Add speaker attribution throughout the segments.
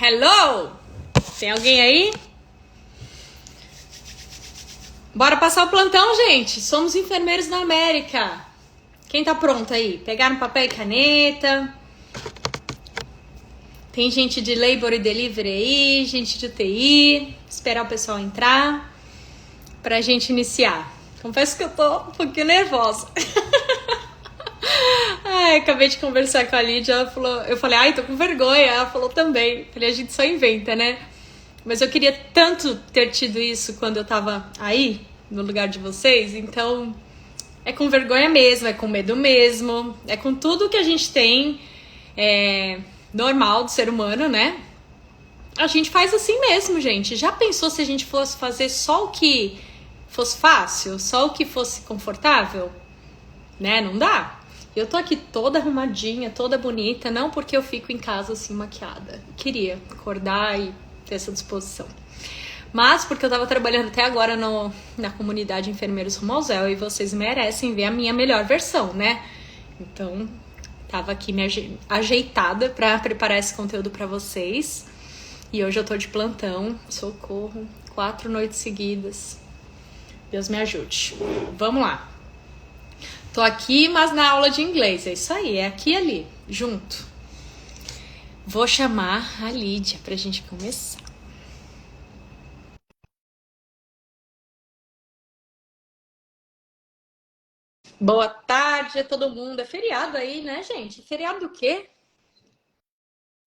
Speaker 1: Hello? Tem alguém aí? Bora passar o plantão, gente. Somos enfermeiros da América. Quem tá pronto aí? Pegaram papel e caneta? Tem gente de Labor e Delivery aí, gente de UTI. Esperar o pessoal entrar pra gente iniciar. Confesso que eu tô um pouquinho nervosa. Ai, acabei de conversar com a Lídia, ela falou, eu falei, ai, tô com vergonha. Ela falou também. Falei, a gente só inventa, né? Mas eu queria tanto ter tido isso quando eu tava aí, no lugar de vocês. Então, é com vergonha mesmo, é com medo mesmo, é com tudo que a gente tem normal do ser humano, né? A gente faz assim mesmo, gente. Já pensou se a gente fosse fazer só o que fosse fácil? Só o que fosse confortável? Né? Não dá. Eu tô aqui toda arrumadinha, toda bonita, não porque eu fico em casa assim maquiada. Queria acordar e ter essa disposição. Mas porque eu tava trabalhando até agora na comunidade Enfermeiros Rumo ao Zéu e vocês merecem ver a minha melhor versão, né? Então, tava aqui me ajeitada pra preparar esse conteúdo pra vocês. E hoje eu tô de plantão, socorro, 4 noites seguidas. Deus me ajude. Vamos lá. Tô aqui, mas na aula de inglês. É isso aí, é aqui e ali, junto. Vou chamar a Lídia pra gente começar. Boa tarde a todo mundo. É feriado aí, né, gente? Feriado do quê?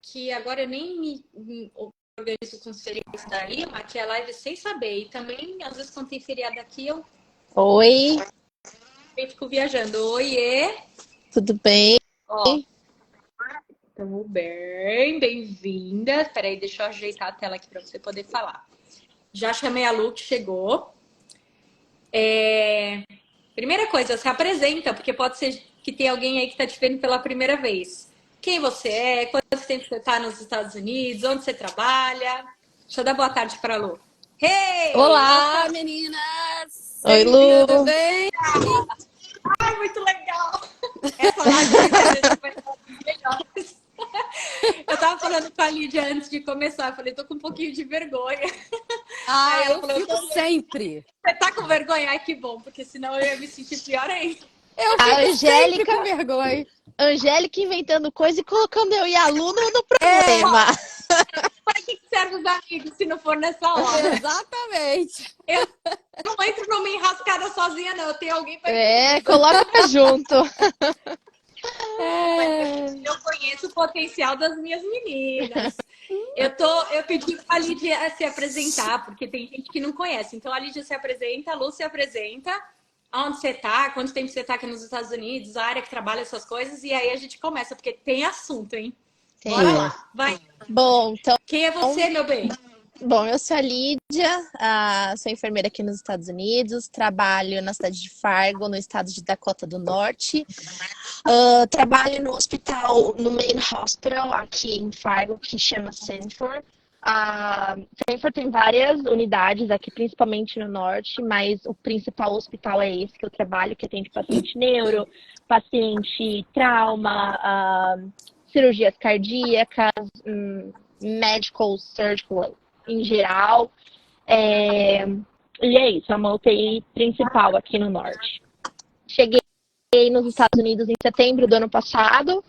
Speaker 1: Que agora eu nem me organizo com os feriados da Lima, que é live sem saber. E também, às vezes, quando tem feriado aqui, eu
Speaker 2: Oi,
Speaker 1: fico viajando. Oiê!
Speaker 2: tudo bem?
Speaker 1: Ó, tamo bem, bem-vinda. Peraí, deixa eu ajeitar a tela aqui pra você poder falar. Já chamei a Lu, que chegou. Primeira coisa, se apresenta, porque pode ser que tem alguém aí que tá te vendo pela primeira vez. Quem você é? Quanto tempo você tá nos Estados Unidos? Onde você trabalha? Deixa eu dar boa tarde pra Lu. Hey!
Speaker 3: Olá, meninas!
Speaker 2: Oi,
Speaker 3: Tudo
Speaker 2: Lu.
Speaker 3: bem?
Speaker 1: Ai, muito legal! Essa live vai ser melhores. Eu tava falando com a Lídia antes de começar, eu falei, tô com um pouquinho de vergonha. Aí ela
Speaker 3: Eu
Speaker 1: falou,
Speaker 3: fico sempre.
Speaker 1: você tá com vergonha? Ai, que bom, porque senão eu ia me sentir pior ainda.
Speaker 3: Eu
Speaker 2: A
Speaker 3: fico sempre
Speaker 2: Angélica,
Speaker 3: com vergonha.
Speaker 2: Angélica inventando coisa e colocando eu e a Lu no problema.
Speaker 1: Para que serve os amigos se não for nessa hora?
Speaker 3: Exatamente.
Speaker 1: Eu não entro numa enrascada sozinha, não. Eu tenho alguém para
Speaker 2: Coloca junto.
Speaker 1: Eu conheço o potencial das minhas meninas. Eu pedi para a Lídia se apresentar, porque tem gente que não conhece. Então a Lídia se apresenta, a Lu se apresenta, onde você tá, quanto tempo você tá aqui nos Estados Unidos, a área que trabalha essas coisas, e aí a gente começa, porque tem assunto, hein? Bora lá, vai.
Speaker 2: Bom, então,
Speaker 1: Quem é você, meu bem?
Speaker 2: eu sou a Lídia, sou enfermeira aqui nos Estados Unidos, trabalho na cidade de Fargo, no estado de Dakota do Norte. Trabalho no hospital, no Main Hospital, aqui em Fargo, que chama Sanford. Sanford tem várias unidades aqui, principalmente no norte, mas o principal hospital é esse que eu trabalho, que atende paciente neuro, paciente trauma, cirurgias cardíacas, medical, surgical em geral. E é isso, é uma UTI principal aqui no norte. Cheguei nos Estados Unidos em setembro do ano passado.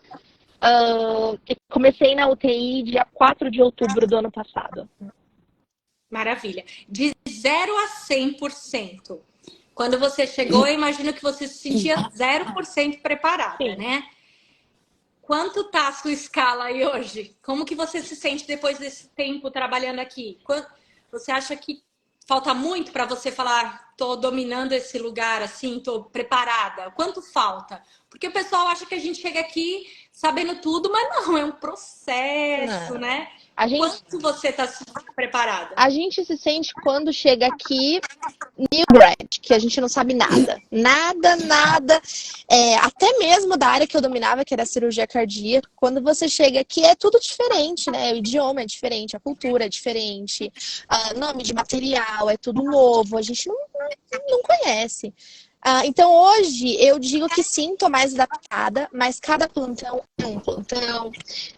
Speaker 2: Comecei na UTI dia 4 de outubro do ano passado.
Speaker 1: Maravilha. De 0 a 100%. Quando você chegou, eu imagino que você se sentia 0% preparada,
Speaker 2: Sim.
Speaker 1: né? Quanto tá a sua escala aí hoje? Como que você se sente depois desse tempo trabalhando aqui? Você acha que falta muito para você falar, tô dominando esse lugar, assim, tô preparada? Quanto falta? Porque o pessoal acha que a gente chega aqui sabendo tudo, mas não, é um processo, né? Quanto você tá preparada?
Speaker 2: A gente se sente quando chega aqui new grad, que a gente não sabe nada. Nada. Até mesmo da área que eu dominava, que era a cirurgia cardíaca. Quando você chega aqui, é tudo diferente, né? O idioma é diferente, a cultura é diferente, nome de material é tudo novo. A gente não conhece. Então, hoje, eu digo que sim, tô mais adaptada, mas cada plantão é um plantão.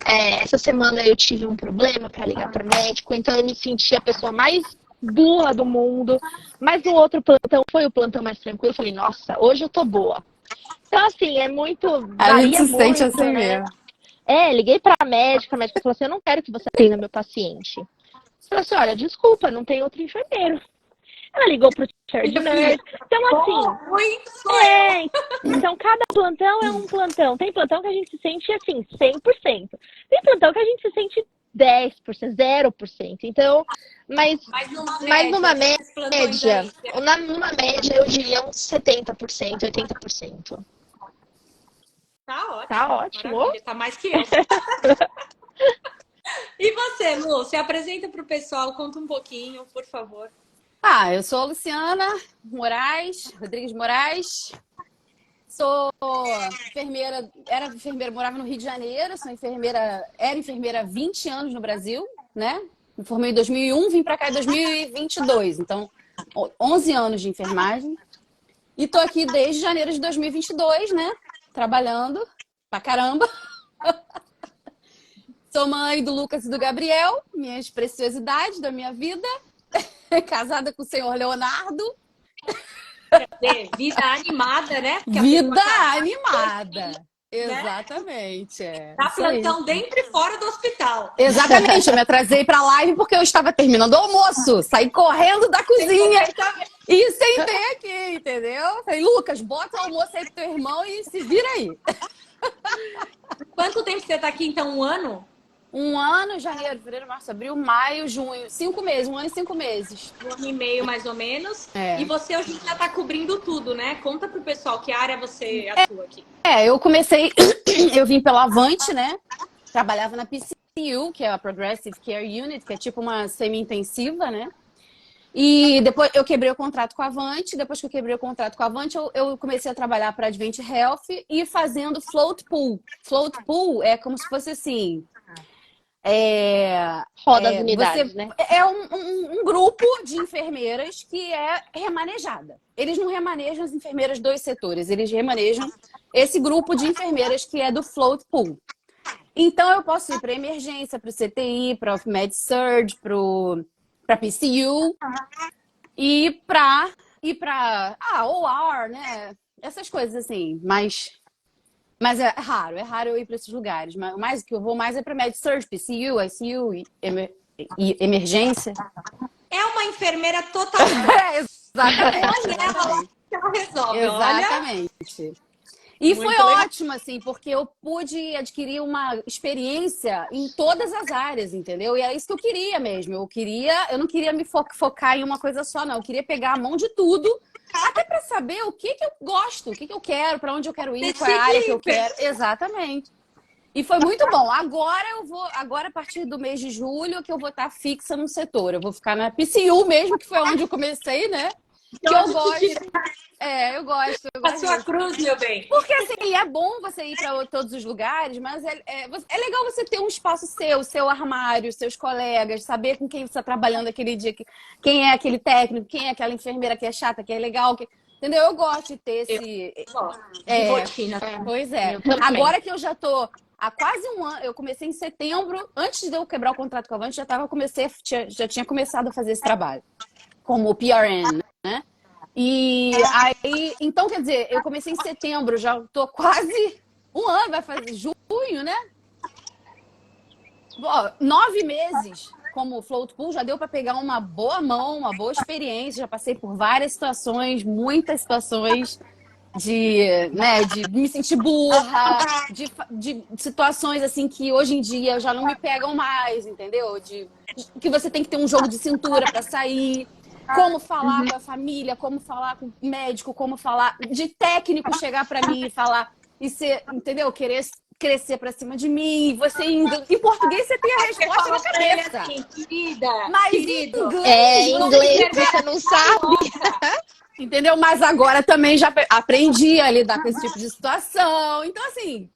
Speaker 2: Essa semana eu tive um problema para ligar para médico, então eu me senti a pessoa mais burra do mundo. Mas no outro plantão, foi o plantão mais tranquilo, eu falei, nossa, hoje eu tô boa. Então, assim, é muito,
Speaker 3: A gente
Speaker 2: varia
Speaker 3: se sente
Speaker 2: muito,
Speaker 3: assim
Speaker 2: né?
Speaker 3: mesmo.
Speaker 2: Liguei pra médica, a médica falou assim, eu não quero que você atenda meu paciente. Eu falei assim, olha, desculpa, não tem outro enfermeiro. Ela ligou pro charge nurse. Então, assim,
Speaker 1: Muito sou eu.
Speaker 2: então cada plantão é um plantão. Tem plantão que a gente se sente, assim, 100%. Tem plantão que a gente se sente 10%, 0%. Então, mas numa
Speaker 1: esses plantões
Speaker 2: média,
Speaker 1: aí.
Speaker 2: numa média, eu diria uns 70%, 80%.
Speaker 1: Tá ótimo.
Speaker 2: Tá ótimo.
Speaker 1: Maravilha, tá mais que eu. E você, Lu? Se apresenta pro pessoal, conta um pouquinho, por favor.
Speaker 3: Eu sou a Luciana Rodrigues Moraes. Sou enfermeira, era enfermeira, morava no Rio de Janeiro, era enfermeira há 20 anos no Brasil, né? Me formei em 2001, vim para cá em 2022, então 11 anos de enfermagem. E tô aqui desde janeiro de 2022, né? Trabalhando pra caramba. Sou mãe do Lucas e do Gabriel, minhas preciosidades da minha vida. Casada com o senhor Leonardo.
Speaker 1: Vida animada, né? Porque
Speaker 3: Vida animada. Né? Exatamente.
Speaker 1: Tá plantão dentro e fora do hospital.
Speaker 3: Exatamente. Eu me atrasei pra live porque eu estava terminando o almoço. Saí correndo da cozinha e sentei aqui, entendeu? Falei, Lucas, bota o almoço aí pro teu irmão e se vira aí.
Speaker 1: Quanto tempo você tá aqui, então? 1 ano?
Speaker 3: 1 ano, janeiro, fevereiro, março, abril, maio, junho. 5 meses, 1 ano e 5 meses.
Speaker 1: 1 ano e meio, mais ou menos. E você hoje já tá cobrindo tudo, né? Conta pro pessoal que área você atua aqui.
Speaker 3: Eu comecei, eu vim pela Avante, né? Trabalhava na PCU, que é a Progressive Care Unit, que é tipo uma semi-intensiva, né? E depois eu quebrei o contrato com a Avante. Depois que eu quebrei o contrato com a Avante, eu comecei a trabalhar para a Advent Health e fazendo float pool. Float pool é como se fosse assim...
Speaker 2: Roda as unidades, né?
Speaker 3: É um grupo de enfermeiras que é remanejada. Eles não remanejam as enfermeiras dos setores, eles remanejam esse grupo de enfermeiras que é do float pool. Então eu posso ir para emergência, para o CTI, para o Med-Surg, para PCU e para OR, né? Essas coisas assim, mas é raro eu ir para esses lugares. Mas o que eu vou mais é para Med-Surg, PCU, ICU e emergência.
Speaker 1: É uma enfermeira totalmente.
Speaker 3: Exatamente.
Speaker 1: Ela resolve,
Speaker 3: exatamente. E
Speaker 1: muito
Speaker 3: foi
Speaker 1: legal.
Speaker 3: ótimo, assim, porque eu pude adquirir uma experiência em todas as áreas, entendeu? E é isso que eu queria mesmo. Eu não queria me focar em uma coisa só, não. Eu queria pegar a mão de tudo, até para saber o que eu gosto, o que eu quero, para onde eu quero ir, qual é a área que eu quero. Exatamente. E foi muito bom. Agora a partir do mês de julho, que eu vou estar fixa no setor. Eu vou ficar na PCU mesmo, que foi onde eu comecei, né? Que eu gosto. Eu gosto.
Speaker 1: A sua cruz, meu bem.
Speaker 3: Porque, assim, é bom você ir para todos os lugares, mas é legal você ter um espaço seu armário, seus colegas, saber com quem você está trabalhando aquele dia, quem é aquele técnico, quem é aquela enfermeira que é chata, que é legal, entendeu? Eu gosto de ter esse...
Speaker 1: de rotina.
Speaker 3: Pois é. Agora que eu já tô há quase 1 ano, eu comecei em setembro, antes de eu quebrar o contrato com a Avante, já tinha começado a fazer esse trabalho, como PRN, né? E aí, então, quer dizer, eu comecei em setembro, já tô quase 1 ano, vai fazer junho, né? 9 meses como float pool, já deu para pegar uma boa mão, uma boa experiência, já passei por várias situações, muitas situações de me sentir burra, de situações assim que hoje em dia já não me pegam mais, entendeu? Que você tem que ter um jogo de cintura para sair. Como falar com a família, como falar com o médico, como falar de técnico chegar para mim e falar e ser, entendeu? Querer crescer para cima de mim. Você em português você tem a resposta na cabeça.
Speaker 1: Assim, querida,
Speaker 3: mas
Speaker 1: querido.
Speaker 2: Em inglês você não sabe.
Speaker 3: Entendeu? Mas agora também já aprendi a lidar com esse tipo de situação. Então, assim,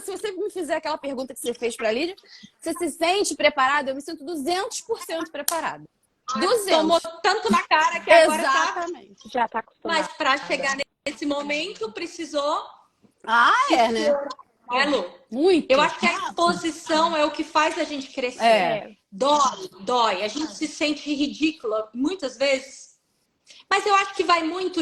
Speaker 3: se você me fizer aquela pergunta que você fez para a Lídia, você se sente preparada? Eu me sinto 200% preparada. 200.
Speaker 1: Tomou tanto na cara que agora
Speaker 3: Exatamente.
Speaker 2: Já tá acostumado.
Speaker 1: Mas para chegar nesse Esse momento precisou
Speaker 3: Né?
Speaker 1: É, Lu?
Speaker 3: Muito.
Speaker 1: Eu acho que a exposição é o que faz a gente crescer. Dói. A gente se sente ridícula muitas vezes. Mas eu acho que vai muito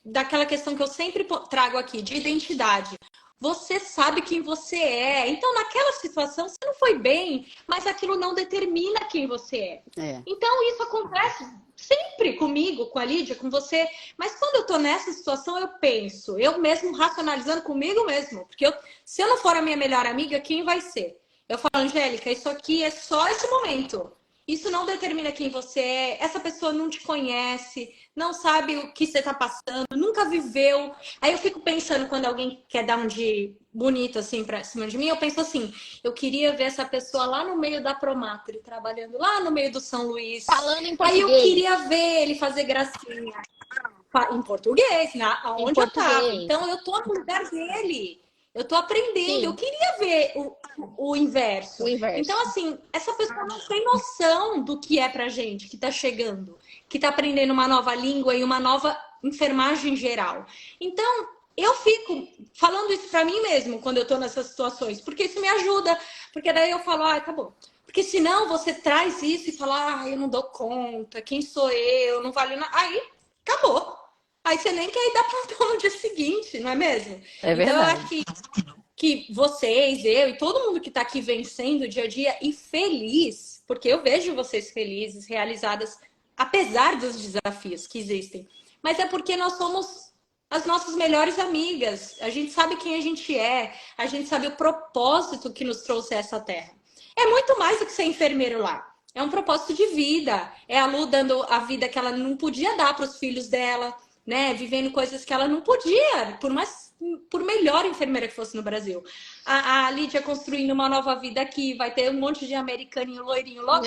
Speaker 1: daquela questão que eu sempre trago aqui, de identidade. Você sabe quem você é. Então, naquela situação, você não foi bem, mas aquilo não determina quem você é. Então, isso acontece sempre comigo, com a Lídia, com você. Mas quando eu tô nessa situação, eu penso, eu mesmo racionalizando comigo mesmo. Porque se eu não for a minha melhor amiga, quem vai ser? Eu falo, Angélica, isso aqui é só esse momento. Isso não determina quem você é. Essa pessoa não te conhece, não sabe o que você está passando, nunca viveu. Aí eu fico pensando, quando alguém quer dar um de bonito assim pra cima de mim, eu penso assim, eu queria ver essa pessoa lá no meio da Promatre, trabalhando lá no meio do São Luís.
Speaker 2: Falando em português.
Speaker 1: Aí eu queria ver ele fazer gracinha. Em português, onde eu tava. Então eu tô no lugar dele. Eu tô aprendendo. Sim. Eu queria ver o inverso. Então, assim, essa pessoa não tem noção do que é pra gente que tá chegando, que tá aprendendo uma nova língua e uma nova enfermagem geral. Então, eu fico falando isso pra mim mesmo quando eu tô nessas situações, porque isso me ajuda. Porque daí eu falo, tá bom. Porque senão você traz isso e fala, eu não dou conta, quem sou eu, não vale nada. Aí, acabou. Aí você nem quer ir dar plantão no dia seguinte, não é mesmo?
Speaker 3: É verdade.
Speaker 1: Então eu acho que vocês, eu e todo mundo que tá aqui vencendo o dia a dia e feliz, porque eu vejo vocês felizes, realizadas, apesar dos desafios que existem. Mas é porque nós somos as nossas melhores amigas. A gente sabe quem a gente sabe o propósito que nos trouxe a essa terra. É muito mais do que ser enfermeiro lá. É um propósito de vida. É a Lu dando a vida que ela não podia dar para os filhos dela, né? Vivendo coisas que ela não podia, por melhor enfermeira que fosse no Brasil. A Lídia construindo uma nova vida aqui, vai ter um monte de americaninho loirinho logo.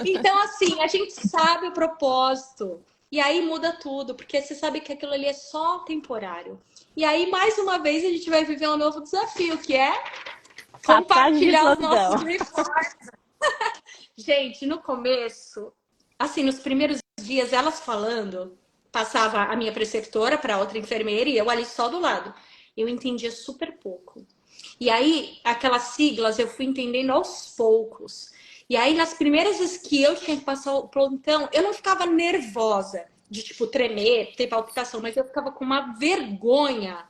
Speaker 1: Então, assim, a gente sabe o propósito. E aí muda tudo, porque você sabe que aquilo ali é só temporário. E aí, mais uma vez, a gente vai viver um novo desafio, que é compartilhar os nossos reportes. Gente, no começo, assim, nos primeiros dias, elas falando, passava a minha preceptora para outra enfermeira e eu ali só do lado. Eu entendia super pouco. E aí, aquelas siglas eu fui entendendo aos poucos. E aí, nas primeiras vezes que eu tinha que passar o plantão, eu não ficava nervosa, de tipo tremer, ter palpitação, mas eu ficava com uma vergonha,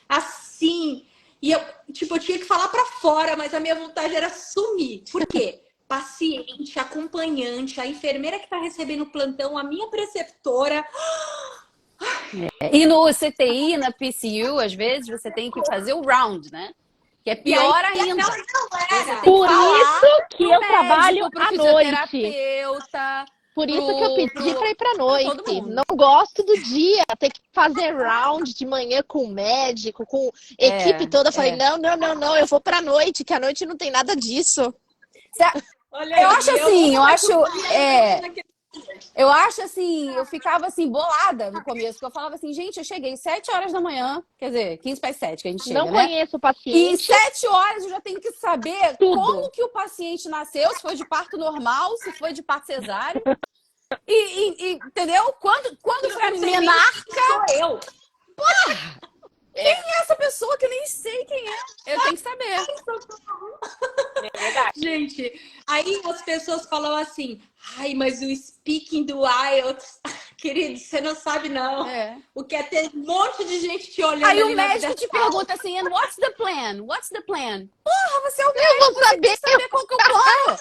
Speaker 1: assim. E eu tinha que falar para fora, mas a minha vontade era sumir. Por quê? Paciente, acompanhante, a enfermeira que tá recebendo o plantão, a minha preceptora.
Speaker 3: E no CTI, na PCU, às vezes você tem que fazer o round, né? Que é pior ainda.
Speaker 2: Por isso que eu trabalho à noite. Por isso que eu pedi para ir para noite. Não gosto do dia, ter que fazer round de manhã com o médico, com a equipe toda. Eu falei, não, eu vou para noite, que à noite não tem nada disso.
Speaker 3: Eu acho assim, eu ficava assim, bolada no começo, porque eu falava assim, gente, eu cheguei 7 horas da manhã, quer dizer, 15 para as 7 que a gente chega,
Speaker 2: não conheço o paciente.
Speaker 3: E 7 horas eu já tenho que saber como que o paciente nasceu, se foi de parto normal, se foi de parto cesáreo. Entendeu? Quando foi a menarca,
Speaker 1: sou eu.
Speaker 3: Porra! Quem é essa pessoa que eu nem sei quem é? Eu tenho que saber.
Speaker 1: É verdade. Gente, aí as pessoas falam assim, mas o speaking do IELTS, querido, você não sabe não. O que é ter um monte de gente te olhando.
Speaker 3: Aí o médico te pergunta assim, and what's the plan? What's the plan? Porra, você é o médico,
Speaker 2: eu vou saber
Speaker 3: qual que é o plano.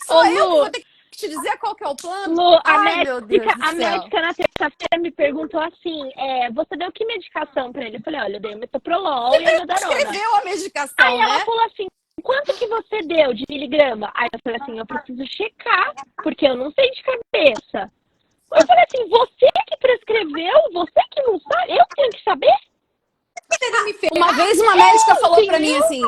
Speaker 3: Sou eu que vou ter que te dizer qual que é o plano?
Speaker 4: Lu, a médica na terça-feira me perguntou assim, você deu que medicação pra ele? Eu falei, olha, eu dei o metoprolol e a Amiodarona.
Speaker 3: Escreveu a medicação,
Speaker 4: Aí ela falou assim, quanto que você deu de miligrama? Aí eu falei assim, eu preciso checar, porque eu não sei de cabeça. Eu falei assim, você que prescreveu? Você que não sabe? Eu tenho que saber?
Speaker 3: Uma vez uma médica falou pra mim assim,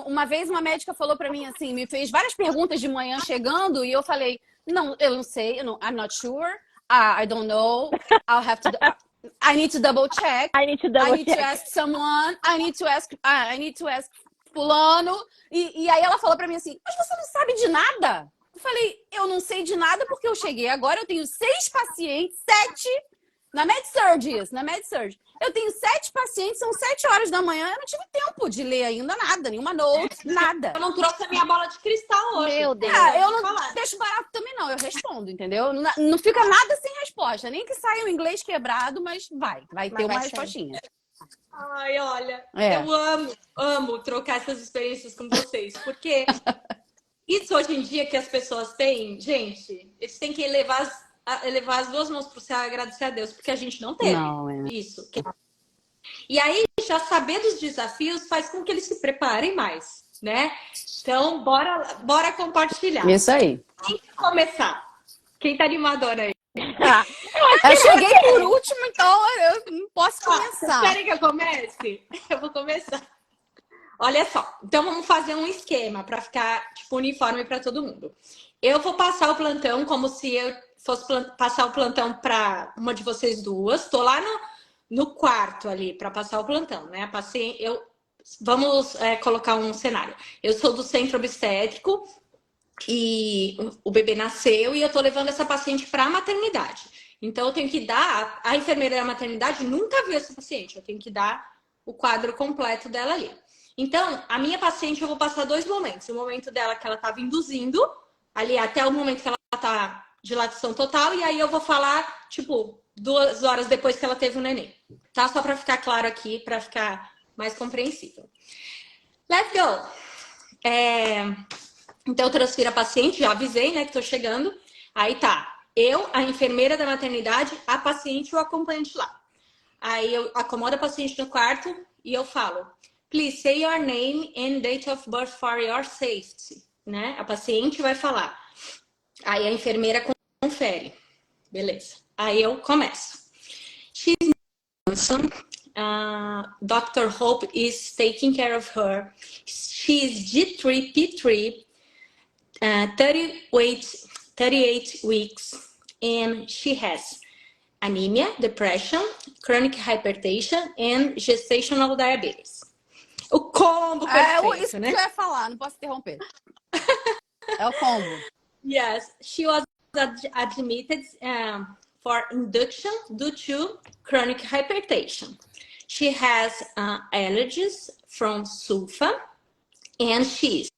Speaker 3: uma vez uma médica falou pra mim assim, me fez várias perguntas de manhã chegando e eu falei, não, eu não sei, I'm not sure, I don't know, I need to double check, I need to ask someone, I need to ask fulano, e aí ela falou pra mim assim, mas você não sabe de nada? Eu falei, eu não sei de nada porque eu cheguei agora, eu tenho 6 pacientes, 7, Na MedSurg, isso, na MedSurg. Eu tenho 7 pacientes, são 7 horas da manhã, eu não tive tempo de ler ainda nada, nenhuma note, nada.
Speaker 1: Eu não trouxe a minha bola de cristal hoje.
Speaker 2: Meu Deus.
Speaker 3: Eu não deixo barato também, não. Eu respondo, entendeu? Não fica nada sem resposta. Nem que saia o inglês quebrado, mas vai ter uma respostinha.
Speaker 1: Ai, olha, eu amo trocar essas experiências com vocês, porque isso hoje em dia que as pessoas têm, gente, eles têm que elevar as duas mãos para o céu e agradecer a Deus, porque a gente não teve isso. E aí, já saber dos desafios faz com que eles se preparem mais, né? Então, bora compartilhar.
Speaker 3: Isso aí.
Speaker 1: Quem quer começar? Quem tá animadora aí?
Speaker 3: Eu cheguei por último, então eu não posso começar.
Speaker 1: Querem que eu comece? Eu vou começar. Olha só, então vamos fazer um esquema para ficar tipo uniforme para todo mundo. Eu vou passar o plantão como se eu fosse passar o plantão para uma de vocês duas. Tô lá no quarto ali para passar o plantão, né? Vamos colocar um cenário. Eu sou do centro obstétrico e o bebê nasceu e eu tô levando essa paciente para a maternidade. Então eu tenho que dar, a enfermeira da maternidade nunca viu essa paciente, eu tenho que dar o quadro completo dela ali. Então, a minha paciente eu vou passar 2 momentos. O momento dela que ela estava induzindo, ali até o momento que ela tá de lactação total, e aí eu vou falar, tipo, 2 horas depois que ela teve o neném. Tá? Só para ficar claro aqui, para ficar mais compreensível. Let's go! Então, eu transfiro a paciente, já avisei, né, que tô chegando. Aí tá, eu, a enfermeira da maternidade, a paciente e o acompanhante lá. Aí eu acomodo a paciente no quarto e eu falo, please say your name and date of birth for your safety, né? A paciente vai falar. Aí a enfermeira confere. Beleza. Aí eu começo. She's Johnson. Dr. Hope is taking care of her. She's G3P3, 38 weeks, and she has anemia, depression, chronic hypertension, and gestational diabetes. O combo perfeito,
Speaker 3: isso
Speaker 1: né?
Speaker 3: que eu ia falar, não posso interromper. É o combo.
Speaker 1: Yes, she was admitted for induction due to chronic hypertension. She has allergies from sulfa, and she's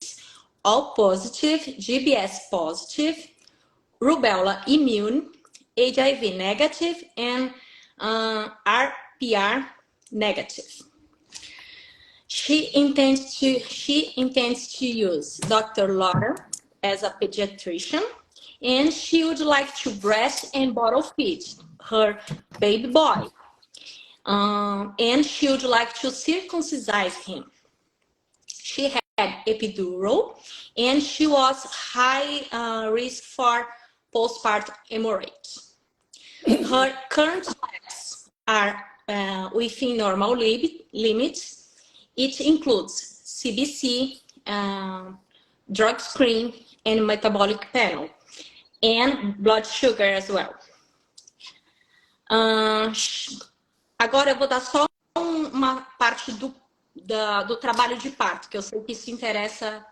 Speaker 1: all positive, GBS positive, rubella immune, HIV negative, and RPR negative. She intends to use Dr. Laura as a pediatrician, and she would like to breast and bottle feed her baby boy. And she would like to circumcise him. She had epidural, and she was high risk for postpartum hemorrhage. Her current levels are within normal limits. It includes CBC, drug screen, and metabolic panel, and blood sugar as well. Agora eu vou dar só uma parte do trabalho de parto, que eu sei que isso interessa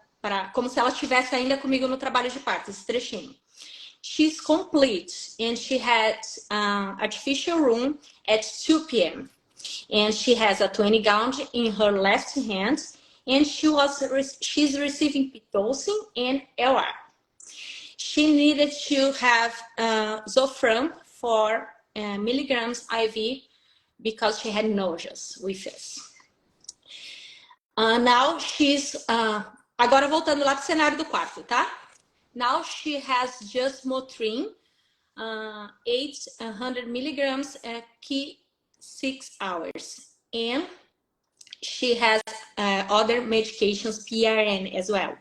Speaker 1: como se ela estivesse ainda comigo no trabalho de parto, esse trechinho. She's complete and she had artificial room at 2 p.m. And she has a 20 gauge in her left hand, and she's receiving Pitocin and LR. She needed to have Zofran 4 milligrams IV because she had nausea with this. Now she's... agora voltando lá pro cenário do quarto, tá? Now she has just Motrin, 800 milligrams at 6 hours. And she has other medications, PRN as well.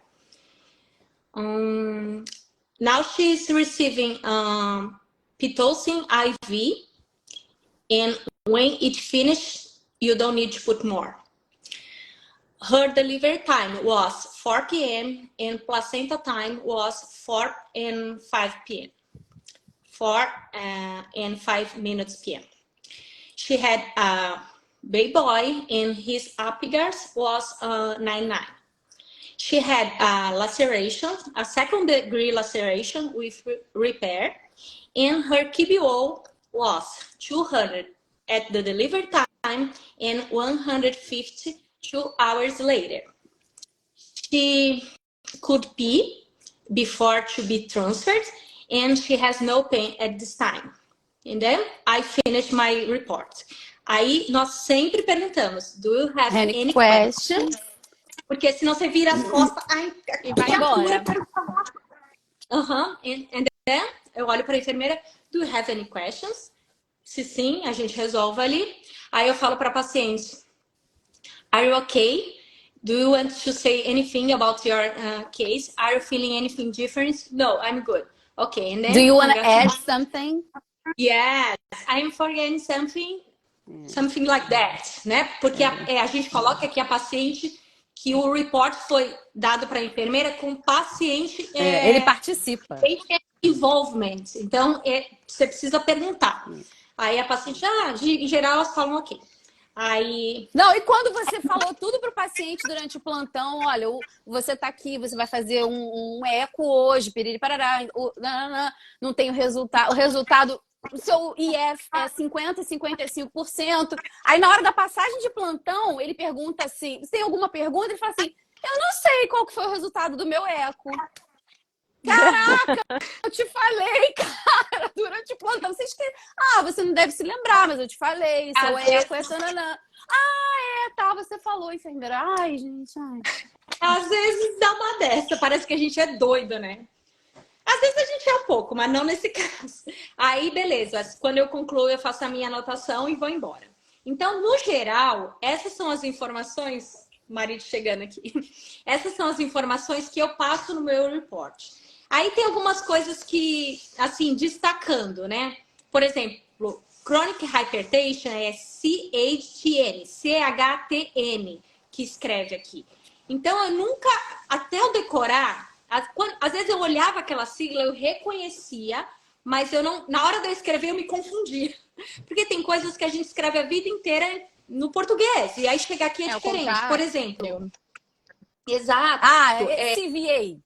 Speaker 1: Now she's receiving Pitocin IV, and when it finishes, you don't need to put more. Her delivery time was 4 p.m. and placenta time was 4 and 5 p.m. 4 and 5 minutes p.m. She had a baby boy and his Apgars was 9.9. She had a laceration, a 2nd degree laceration with repair, and her KBO was 200 at the delivery time and 150 2 hours later. She could pee before to be transferred, and she has no pain at this time. And then I finish my report. Aí nós sempre perguntamos, do you have any questions? Porque senão você vira as costas, ai,
Speaker 3: E vai embora.
Speaker 1: And then eu olho para a enfermeira, do you have any questions? Se sim, a gente resolve ali. Aí eu falo para a paciente, are you okay? Do you want to say anything about your case? Are you feeling anything different? No, I'm good. Okay, and then
Speaker 3: Do you want to add something?
Speaker 1: Yes, I'm forgetting something. Something like that, né? Porque a gente coloca aqui a paciente que o report foi dado para a enfermeira com o paciente.
Speaker 3: Ele participa.
Speaker 1: Involvement. Então, você precisa perguntar. Aí a paciente, em geral, elas falam ok. Aí...
Speaker 3: Não, e quando você falou tudo para o paciente durante o plantão, olha, você está aqui, você vai fazer um eco hoje, piriri, parará, não tem o resultado, o seu IF é 50%, 55%. Aí na hora da passagem de plantão, ele pergunta assim, você tem alguma pergunta? Ele fala assim, eu não sei qual que foi o resultado do meu eco. Caraca, eu te falei, cara, durante o plantão. Você não deve se lembrar, mas eu te falei, seu eco é tananã. Tá, você falou, enfermeira. Ai, gente,
Speaker 1: Às vezes dá uma dessa, parece que a gente é doida, né? Às vezes a gente é um pouco, mas não nesse caso. Aí, beleza, quando eu concluo, eu faço a minha anotação e vou embora. Então, no geral, essas são as informações... Marido chegando aqui. Essas são as informações que eu passo no meu report. Aí tem algumas coisas que, assim, destacando, né? Por exemplo, Chronic Hypertension é CHTN, que escreve aqui. Então, eu nunca, até eu decorar, às vezes eu olhava aquela sigla, eu reconhecia, mas eu não, na hora de eu escrever, eu me confundia. Porque tem coisas que a gente escreve a vida inteira no português, e aí chegar aqui é diferente. Por exemplo. Exato.
Speaker 3: CVA.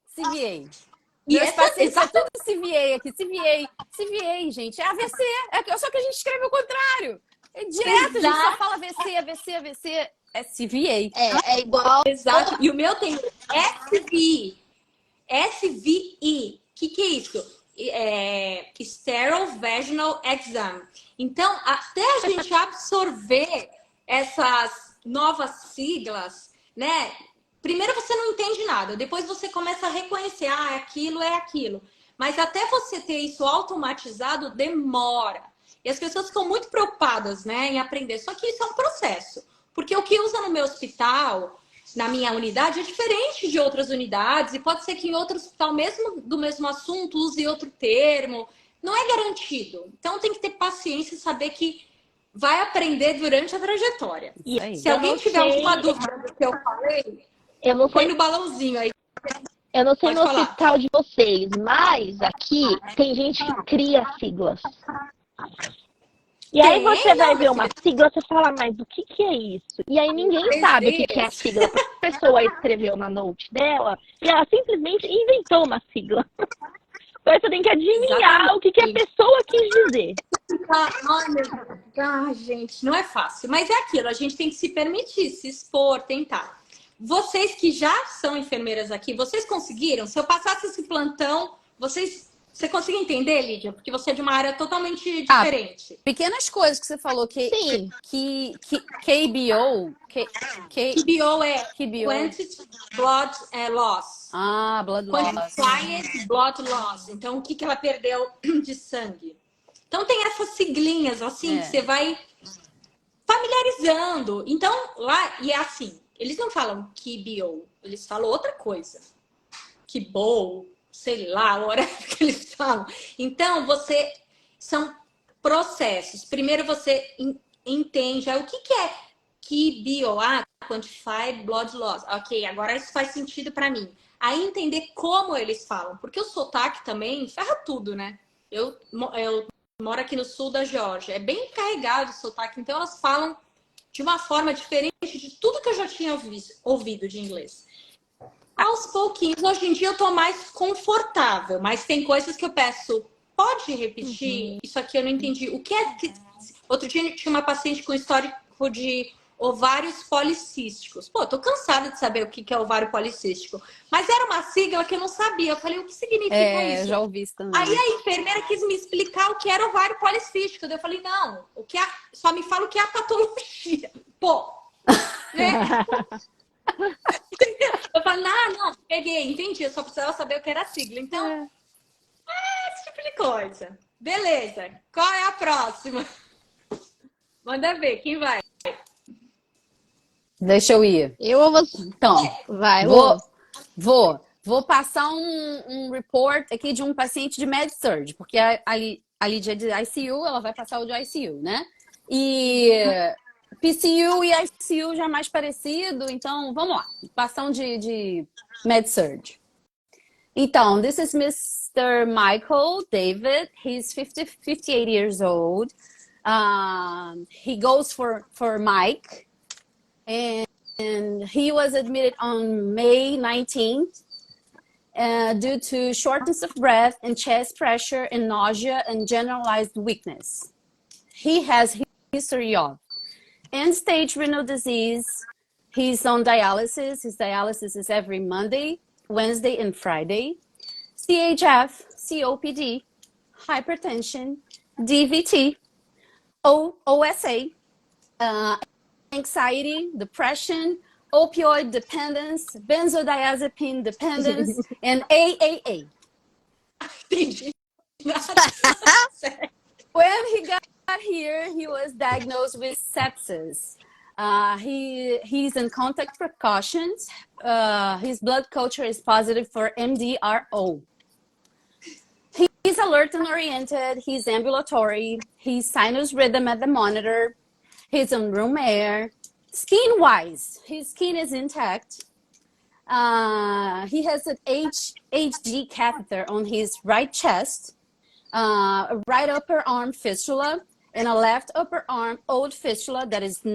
Speaker 3: E meus pacientes é tudo CVA aqui. CVA, gente. É AVC. Só que a gente escreve ao contrário. É direto, a gente só fala AVC. É CVA.
Speaker 2: É igual.
Speaker 1: Exato. E o meu tem SVI. SVI. O que é isso? Sterile Vaginal Exam. Então, até a gente absorver essas novas siglas, né? Primeiro você não entende nada, depois você começa a reconhecer, aquilo é aquilo. Mas até você ter isso automatizado, demora. E as pessoas ficam muito preocupadas, né, em aprender. Só que isso é um processo. Porque o que usa no meu hospital, na minha unidade, é diferente de outras unidades. E pode ser que em outro hospital, mesmo do mesmo assunto, use outro termo. Não é garantido. Então tem que ter paciência e saber que vai aprender durante a trajetória. Se alguém tiver alguma dúvida do que eu falei, põe no balãozinho aí.
Speaker 4: Eu não sei no hospital de vocês, mas aqui tem gente que cria siglas. E aí você vai ver uma sigla, você fala, mas o que é isso? E aí ninguém sabe o que é a sigla. A pessoa escreveu na note dela e ela simplesmente inventou uma sigla. Então você tem que adivinhar o que a pessoa quis dizer.
Speaker 1: Gente, não é fácil. Mas é aquilo, a gente tem que se permitir, se expor, tentar. Vocês que já são enfermeiras aqui, vocês conseguiram? Se eu passasse esse plantão, você consegue entender, Lídia? Porque você é de uma área totalmente diferente.
Speaker 3: Pequenas coisas que você falou que KBO
Speaker 1: é Quantity Blood Loss.
Speaker 3: Blood Loss.
Speaker 1: Quantity Blood Loss. Então, o que ela perdeu de sangue? Então, tem essas siglinhas, assim, que você vai familiarizando. Então, lá, e é assim, eles não falam KBO, eles falam outra coisa. KBO, sei lá, a hora que eles falam. Então, são processos. Primeiro você entende o que é KBO, Quantified Blood Loss. Ok, agora isso faz sentido para mim. Aí entender como eles falam, porque o sotaque também ferra tudo, né? Eu moro aqui no sul da Geórgia, é bem carregado o sotaque, então elas falam de uma forma diferente de tudo que eu já tinha ouvido de inglês. Aos pouquinhos, hoje em dia eu tô mais confortável, mas tem coisas que eu peço pode repetir? Isso aqui eu não entendi. O que é que... Outro dia tinha uma paciente com histórico de ovários policísticos. Pô, tô cansada de saber o que é ovário policístico. Mas era uma sigla que eu não sabia. Eu falei, o que significa isso?
Speaker 3: Já ouvi isso também.
Speaker 1: Aí a enfermeira quis me explicar o que era ovário policístico. Eu falei, não, só me fala o que é a patologia. Pô, né? Eu falei, não, peguei, entendi. Eu só precisava saber o que era a sigla. Então, esse tipo de coisa. Beleza. Qual é a próxima? Manda ver, quem vai?
Speaker 3: Deixa eu ir.
Speaker 2: Eu ou você?
Speaker 3: Então,
Speaker 2: Vai,
Speaker 3: vou passar um report aqui de um paciente de Med-Surg, porque a Lídia é de ICU, ela vai passar o de ICU, né? E PCU e ICU já é mais parecido, então vamos lá. Passar um de Med-Surg. Então, this is Mr. Michael David. He's 58 years old. He goes for Mike. And he was admitted on May 19th due to shortness of breath and chest pressure and nausea and generalized weakness. He has history of end-stage renal disease. He's on dialysis. His dialysis is every Monday, Wednesday, and Friday. CHF, COPD, hypertension, DVT, OSA, anxiety, depression, opioid dependence, benzodiazepine dependence, and AAA. When he got here, he was diagnosed with sepsis. He's in contact precautions. His blood culture is positive for MDRO. He's alert and oriented. He's ambulatory. He's sinus rhythm at the monitor. He's on room air. Skin-wise, his skin is intact. He has an HD catheter on his right chest, a right upper arm fistula, and a left upper arm old fistula that is it's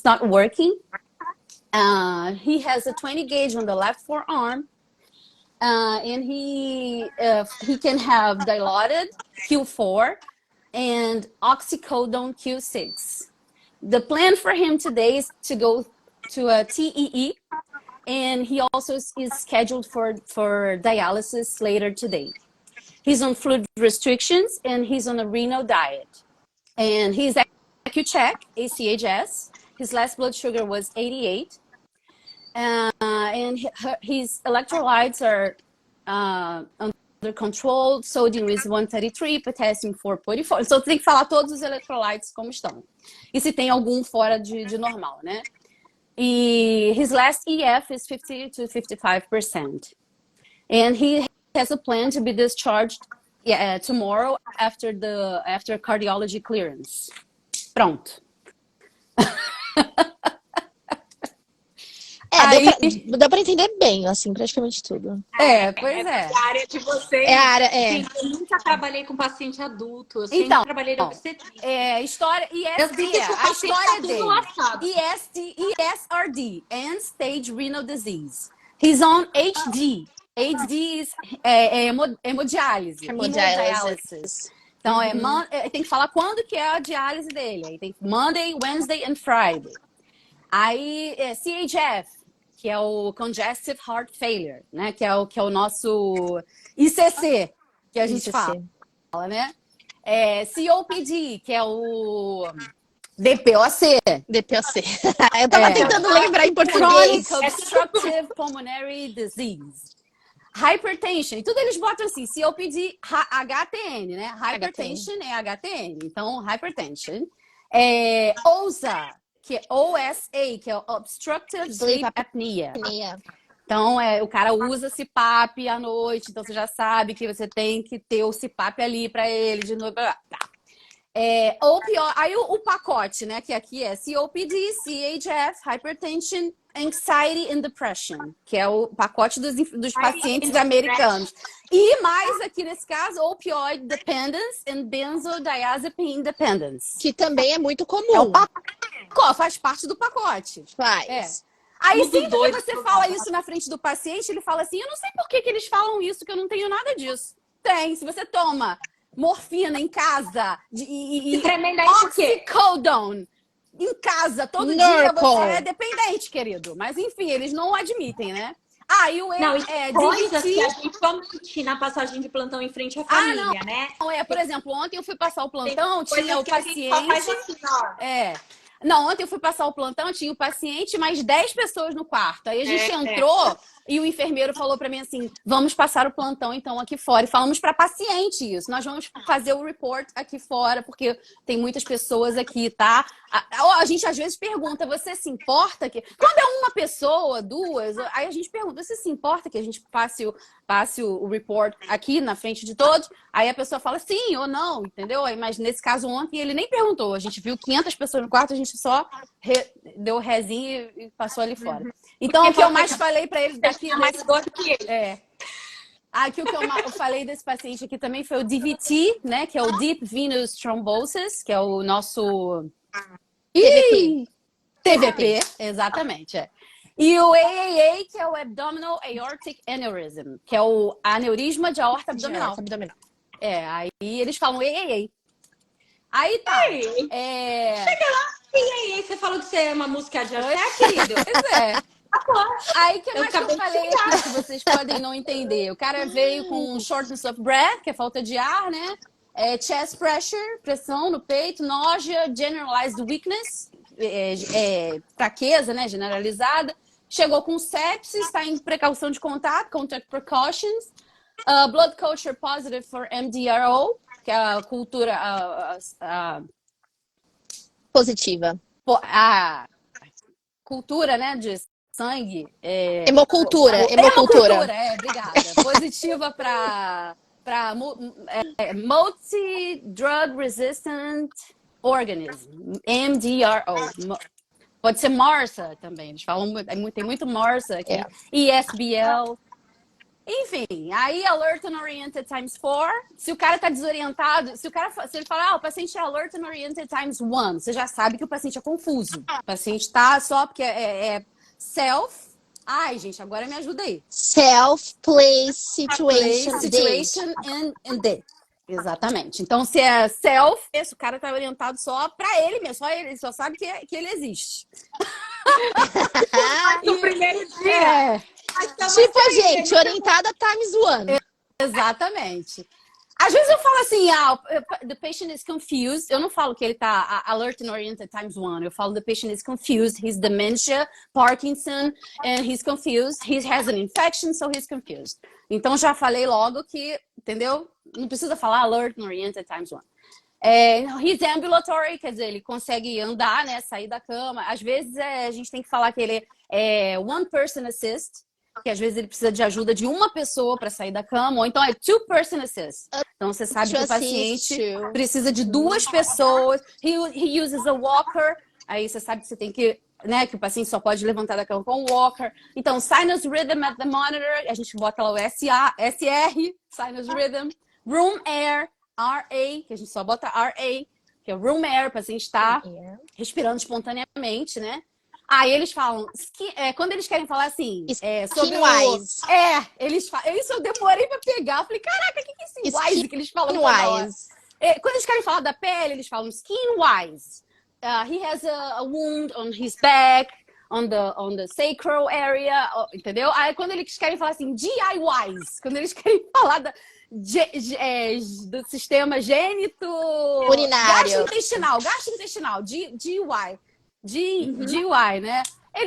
Speaker 3: not working. He has a 20 gauge on the left forearm, and he can have dilaudid Q4 and oxycodone Q6. The plan for him today is to go to a TEE, and he also is scheduled for dialysis later today. He's on fluid restrictions, and he's on a renal diet. And he's AccuCheck, ACHS. His last blood sugar was 88. And his electrolytes are under control. Sodium is 133, potassium 4.4. Então tem que falar todos os electrolytes como estão. E se tem algum fora de normal, né? E his last EF is 50 to 55%. And he has a plan to be discharged tomorrow after cardiology clearance. Pronto.
Speaker 2: Dá pra entender bem, assim, praticamente tudo.
Speaker 3: Pois é.
Speaker 1: A área de vocês. Sim, eu nunca trabalhei com paciente adulto. Eu sempre trabalhei na obstetrícia.
Speaker 3: História ESD, a história dele. ESRD, End Stage Renal Disease. He's on HD. HD é hemodiálise. Hemodiálise. Então, tem que falar quando que é a diálise dele. Aí tem Monday, Wednesday and Friday. Aí, CHF, que é o Congestive Heart Failure, né? Que é o nosso ICC, que a gente fala, né? COPD, que é o DPOC.
Speaker 2: Eu tava tentando lembrar em português.
Speaker 3: Chronic Obstructive Pulmonary Disease. Hypertension, e tudo eles botam assim, COPD, HTN, né? Hypertension é HTN, então hypertension. OSA, que é OSA, que é Obstructive Sleep Apnea. Então, o cara usa CPAP à noite, então você já sabe que você tem que ter o CPAP ali para ele de novo. Aí o pacote, né? Que aqui é COPD, CHF, Hypertension, Anxiety and Depression, que é o pacote dos pacientes americanos. E mais aqui nesse caso, Opioid Dependence and Benzodiazepine Dependence.
Speaker 2: Que também é muito comum.
Speaker 3: Faz parte do pacote.
Speaker 2: Faz.
Speaker 3: Aí
Speaker 1: Tudo
Speaker 3: sempre que
Speaker 1: doido.
Speaker 3: você fala isso na frente do paciente, ele fala assim, eu não sei por que eles falam isso, que eu não tenho nada disso. Tem, se você toma morfina em casa
Speaker 5: E tremendamente o quê?
Speaker 3: oxycodone em casa todo dia,
Speaker 2: Norco.
Speaker 3: você é dependente, querido. Mas enfim, eles não admitem, né? Ah, e o
Speaker 5: Não, e coisas
Speaker 3: DVT.
Speaker 5: que a gente omite na passagem de plantão em frente à família, né?
Speaker 3: Por exemplo, ontem eu fui passar o plantão,
Speaker 5: Coisas
Speaker 3: tinha o
Speaker 5: que a gente só faz
Speaker 3: paciente.
Speaker 5: assim, ó.
Speaker 3: Não, ontem eu fui passar o plantão, tinha o paciente e mais 10 pessoas no quarto. Aí a gente entrou e o enfermeiro falou pra mim assim: vamos passar o plantão então aqui fora. E falamos pra paciente isso. Nós vamos fazer o report aqui fora, porque tem muitas pessoas aqui, tá? A gente às vezes pergunta: você se importa que. Quando é uma pessoa, duas, aí a gente pergunta: você se importa que a gente passe o report aqui na frente de todos? Aí a pessoa fala sim ou não, entendeu? Mas nesse caso ontem ele nem perguntou. A gente viu 500 pessoas no quarto, a gente só deu rezinho e passou ali fora. Então, o que eu mais falei pra ele daqui...
Speaker 5: É mais gordo que ele.
Speaker 3: Aqui o que eu falei desse paciente aqui também foi o DVT, né? Que é o Deep Venous Thrombosis, que é o nosso... TVP, exatamente, E o AAA, que é o Abdominal Aortic Aneurysm, que é o aneurisma de aorta abdominal. Aí eles falam AAA. Aí tá.
Speaker 5: Chega lá. E aí, você falou que você é uma música de axé, querido?
Speaker 3: Pois é. Aí que mais que eu
Speaker 5: acabei de
Speaker 3: falei aqui que vocês podem não entender? O cara veio com shortness of breath, que é falta de ar, né? Chest pressure, pressão no peito, nausea, generalized weakness, fraqueza, né? Generalizada. Chegou com sepsis, está em precaução de contato, contact precautions. Blood culture positive for MDRO, que é a cultura...
Speaker 2: Positiva.
Speaker 3: A cultura, né, de sangue.
Speaker 2: Hemocultura.
Speaker 3: Obrigada. Positiva para multi-drug resistant organism, MDRO. Pode ser MRSA também, eles falam, tem muito MRSA aqui. ESBL. Enfim, aí Alert and Oriented times 4. Se o cara tá desorientado, se ele falar, o paciente é Alert and Oriented times 1, você já sabe que o paciente é confuso. O paciente tá só porque é self. Ai, gente, agora me ajuda aí.
Speaker 2: Self, place, situation,
Speaker 3: and date. Exatamente. Então, se é self, esse cara tá orientado só pra ele mesmo. Só ele só sabe que ele existe.
Speaker 5: No primeiro dia.
Speaker 2: Tipo a gente, orientada times 1.
Speaker 3: Exatamente. Às vezes eu falo assim, the patient is confused. Eu não falo que ele tá alert and oriented times 1. Eu falo the patient is confused. He's dementia, Parkinson, and he's confused. He has an infection, so he's confused. Então já falei logo que, entendeu? Não precisa falar alert and oriented times 1. He's ambulatory, quer dizer, ele consegue andar, né? Sair da cama. Às vezes a gente tem que falar que ele é one person assist, que às vezes ele precisa de ajuda de uma pessoa para sair da cama, ou então é two person assist. Então você sabe que o paciente precisa de duas pessoas. He uses a walker. Aí você sabe que você tem que, né, que o paciente só pode levantar da cama com o walker. Então, sinus rhythm at the monitor, a gente bota lá o SR, sinus rhythm, room air, RA, que a gente só bota RA, que é room air, o paciente está respirando espontaneamente, né? Aí eles falam, quando eles querem falar assim, sobre
Speaker 2: wise.
Speaker 3: Eles falam, isso eu demorei pra pegar. Eu falei, caraca, o que é esse wise que eles falam?
Speaker 2: Wise.
Speaker 3: Quando eles querem falar da pele, eles falam skin wise. He has a wound on his back, on the sacral area, entendeu? Aí quando eles querem falar assim, GI wise, quando eles querem falar do sistema gênito
Speaker 2: urinário,
Speaker 3: gastrointestinal, GY, né?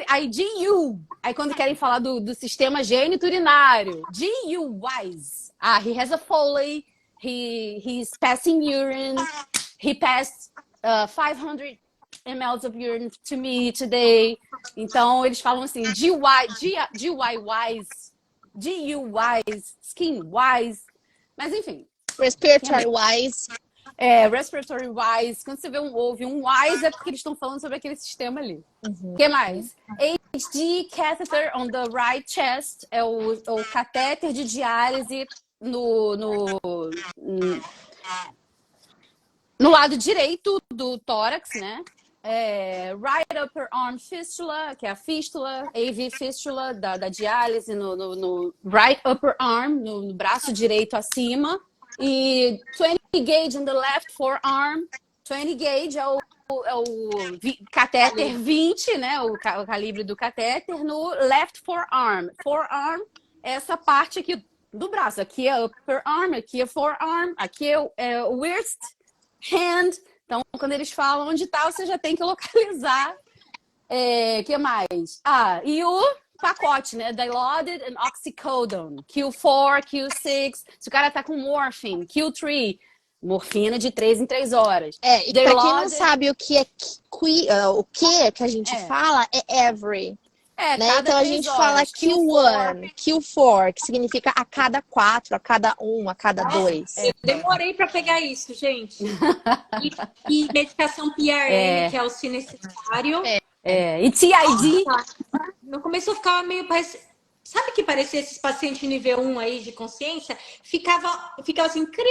Speaker 3: Aí GU. Aí quando querem falar do sistema gênito urinário, GU-wise. He has a Foley, he's passing urine, he passed 500 ml of urine to me today. Então eles falam assim, GY-wise, GU-wise, skin-wise. Mas enfim.
Speaker 2: Respiratory wise.
Speaker 3: Respiratory wise. Quando você ouve um wise, é porque eles estão falando sobre aquele sistema ali. O que mais? HD catheter on the right chest. É o catéter de diálise no lado direito do tórax, né? Right upper arm fistula, que é a fístula, AV fistula da diálise no right upper arm, no braço direito acima. E 20 gauge in the left forearm. 20 gauge é o catéter 20, né? O calibre do catéter no left forearm. Forearm é essa parte aqui do braço. Aqui é upper arm, aqui é forearm, aqui é wrist, hand. Então, quando eles falam onde tá, você já tem que localizar. Que mais? E o pacote, né? Dilaudid and oxycodone. Q4, Q6. Se o cara tá com morphine, Q3. Morfina de 3 em 3 horas.
Speaker 2: E pra quem não sabe o que que a gente fala, é every. Né? Então a gente fala Q1, Q4, que significa a cada 4, a cada 1, a cada 2.
Speaker 5: Eu demorei para pegar isso, gente. E medicação PRN, que é o se necessário.
Speaker 3: E TID.
Speaker 5: No começo eu ficava meio... Sabe que parecia esses pacientes nível 1 aí de consciência? Ficava assim, cri.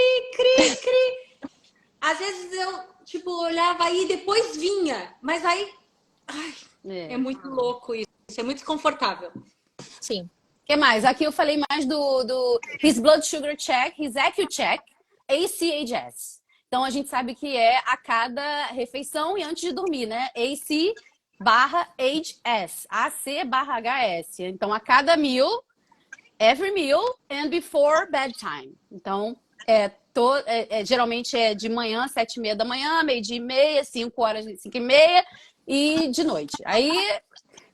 Speaker 5: Às vezes eu, tipo, olhava aí e depois vinha. Mas aí... é muito louco isso. Isso é muito desconfortável.
Speaker 2: Sim.
Speaker 3: O que mais? Aqui eu falei mais do His Blood Sugar Check, His ECU Check, ACHS. Então a gente sabe que é a cada refeição e antes de dormir, né? AC/HS. AC/HS. Então a cada meal, every meal and before bedtime. Então geralmente é de manhã, 7h30 da manhã, 12h30, 5h30 e de noite.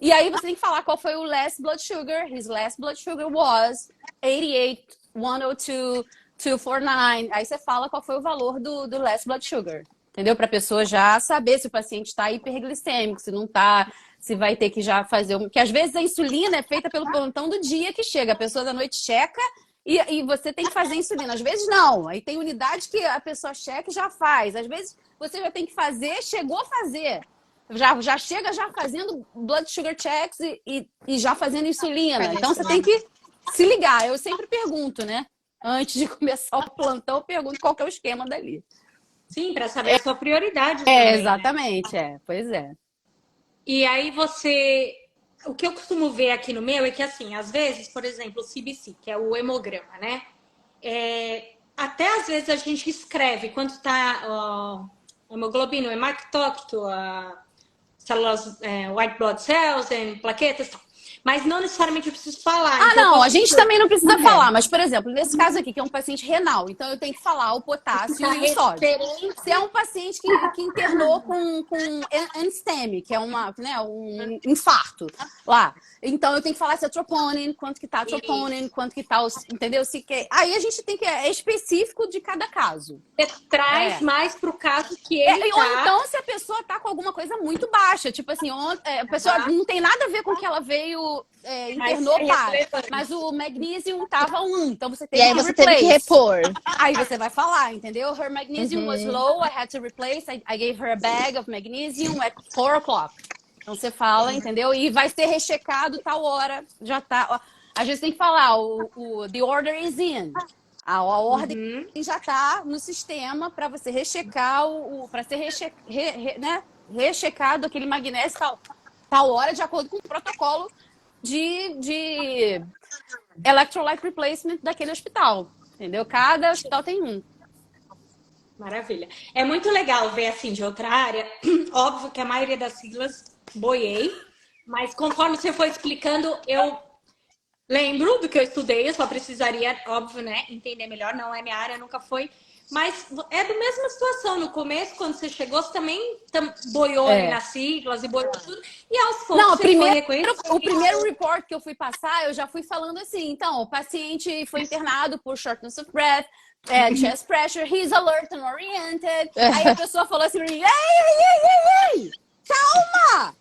Speaker 3: E aí você tem que falar qual foi o last blood sugar. His last blood sugar was 88, 102, 249. Aí você fala qual foi o valor do last blood sugar. Entendeu? Para a pessoa já saber se o paciente está hiperglicêmico, se não está, se vai ter que já fazer... Porque às vezes a insulina é feita pelo plantão do dia que chega. A pessoa da noite checa e você tem que fazer insulina. Às vezes não. Aí tem unidade que a pessoa checa e já faz. Às vezes você já tem que fazer, chegou a fazer. Já chega já fazendo blood sugar checks e já fazendo insulina. Então você tem que se ligar. Eu sempre pergunto, né? Antes de começar o plantão, eu pergunto qual que é o esquema dali.
Speaker 5: Sim, para saber a sua prioridade também,
Speaker 3: exatamente.
Speaker 5: Né?
Speaker 3: Pois é.
Speaker 5: E aí o que eu costumo ver aqui no meu é que, assim, às vezes, por exemplo, o CBC, que é o hemograma, né? Até às vezes a gente escreve quanto tá o hemoglobina, o hematócrito, células, white blood cells, plaquetas e tal. Mas não necessariamente eu preciso falar. Então
Speaker 3: não, a gente também não precisa falar. Mas, por exemplo, nesse caso aqui, que é um paciente renal, então eu tenho que falar o potássio e o sódio. Se é um paciente que internou com NSTEMI, que é um infarto lá. Então eu tenho que falar se é troponin, quanto que tá troponin, quanto que tá entendeu? Aí a gente tem que... É específico de cada caso.
Speaker 5: Você traz mais pro caso que ele
Speaker 3: Ou então se a pessoa tá com alguma coisa muito baixa. Tipo assim, a pessoa não tem nada a ver com que ela veio... internou, mas o magnesium tava 1, então você tem
Speaker 2: que replace. E aí você teve que repor.
Speaker 3: Aí você vai falar, entendeu? Her magnesium was low, I had to replace, I gave her a bag of magnesium at 4 o'clock. Então você fala, entendeu? E vai ser rechecado tal hora, já tá... Às vezes tem que falar, the order is in. A ordem já tá no sistema para você rechecar, para ser rechecado aquele magnésio tal hora, de acordo com o protocolo de electrolyte replacement daquele hospital, entendeu? Cada hospital tem um.
Speaker 5: Maravilha. É muito legal ver assim de outra área. Óbvio que a maioria das siglas boiei, mas conforme você foi explicando, eu lembro do que eu estudei. Eu só precisaria, óbvio, né, entender melhor. Não é minha área, nunca foi. Mas é da mesma situação. No começo, quando você chegou, você também boiou ali nas siglas e boiou tudo. E aos poucos
Speaker 3: não,
Speaker 5: você foi reconhecendo.
Speaker 3: O primeiro report que eu fui passar, eu já fui falando assim. Então, o paciente foi internado por shortness of breath, chest pressure, he's alert and oriented. Aí a pessoa falou assim, ei, calma!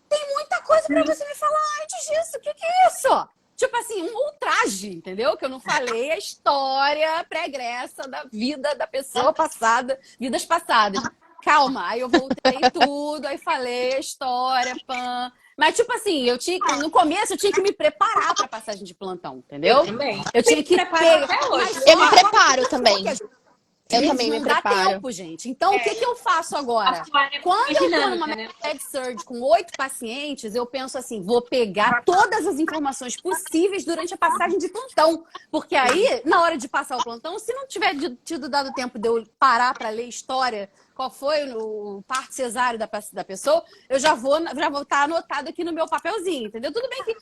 Speaker 3: Tem muita coisa pra você me falar antes disso. O que é isso? Tipo assim, um ultraje, entendeu? Que eu não falei a história pregressa da vida da pessoa passada, vidas passadas. Calma, aí eu voltei tudo, aí falei a história, pã. Mas, tipo assim, no começo eu tinha que me preparar pra passagem de plantão, entendeu?
Speaker 5: Eu também.
Speaker 3: Eu tinha que
Speaker 5: preparar até hoje.
Speaker 2: Eu me preparo também. Eu
Speaker 3: Às
Speaker 2: também
Speaker 3: vezes
Speaker 2: me
Speaker 3: não dá
Speaker 2: preparo.
Speaker 3: tempo, gente. Então, o que que eu faço agora?
Speaker 5: A sua área é
Speaker 3: Quando eu tô
Speaker 5: dinâmica,
Speaker 3: numa
Speaker 5: né?
Speaker 3: MedSurg com 8 pacientes, eu penso assim, vou pegar todas as informações possíveis durante a passagem de plantão. Porque aí, na hora de passar o plantão, se não tiver tido dado tempo de eu parar para ler história, qual foi o parto cesáreo da pessoa, eu já vou estar anotado aqui no meu papelzinho, entendeu? Tudo bem que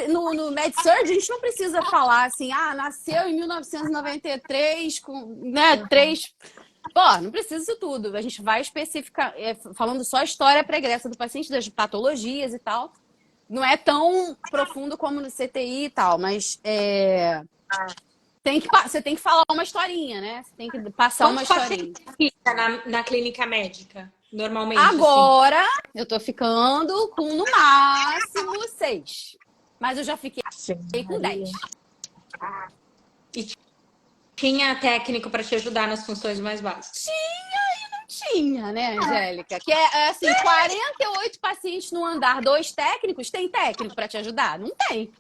Speaker 3: no MedSurg a gente não precisa falar assim, nasceu em 1993 com, né, 3... Pô, não precisa isso tudo. A gente vai especificar, falando só a história pregressa do paciente, das patologias e tal. Não é tão profundo como no CTI e tal, mas você tem que falar uma historinha, né? Você tem que passar uma
Speaker 5: Quantos
Speaker 3: historinha.
Speaker 5: pacientes fica na clínica médica, normalmente?
Speaker 3: Agora, eu tô ficando com, no máximo, 6. Mas eu já fiquei com 10.
Speaker 5: E tinha técnico para te ajudar nas funções mais básicas?
Speaker 3: Tinha, né, Angélica? Que é assim, 48 pacientes no andar, 2 técnicos. Tem técnico para te ajudar? Não tem.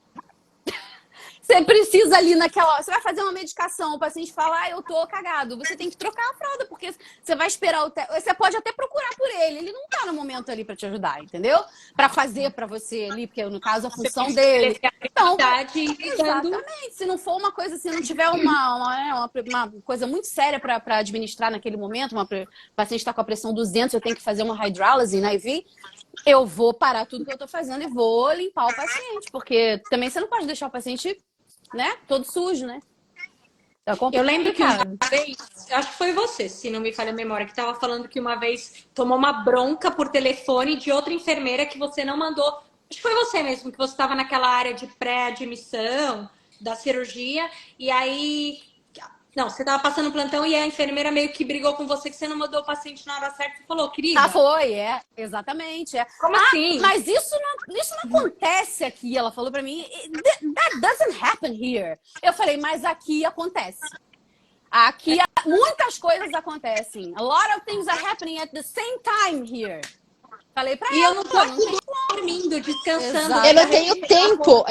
Speaker 3: Você precisa ali naquela... Você vai fazer uma medicação, o paciente fala, eu tô cagado. Você tem que trocar a fralda, porque você vai esperar o... Você pode até procurar por ele. Ele não tá no momento ali para te ajudar, entendeu? Para fazer para você ali, porque no caso a função dele. Então, exatamente. Se não for uma coisa, se não tiver uma coisa muito séria para administrar naquele momento, o paciente está com a pressão 200, eu tenho que fazer uma hydrólise na IV, eu vou parar tudo que eu tô fazendo e vou limpar o paciente, porque também você não pode deixar o paciente, né, todo sujo, né? Então,
Speaker 5: eu lembro que uma vez, acho que foi você, se não me falha a memória, que estava falando que uma vez tomou uma bronca por telefone de outra enfermeira que você não mandou. Acho que foi você mesmo, que você estava naquela área de pré-admissão da cirurgia, e aí... Não, você estava passando plantão e a enfermeira meio que brigou com você que você não mandou o paciente na hora certa e falou, querida...
Speaker 3: foi, exatamente.
Speaker 5: Como assim?
Speaker 3: Mas isso não acontece aqui, ela falou pra mim. That doesn't happen here. Eu falei, mas aqui acontece. Aqui muitas coisas acontecem. A lot of things are happening at the same time here. Falei pra ela.
Speaker 5: E eu não tô aqui dormindo, descansando.
Speaker 2: Eu não tenho tempo,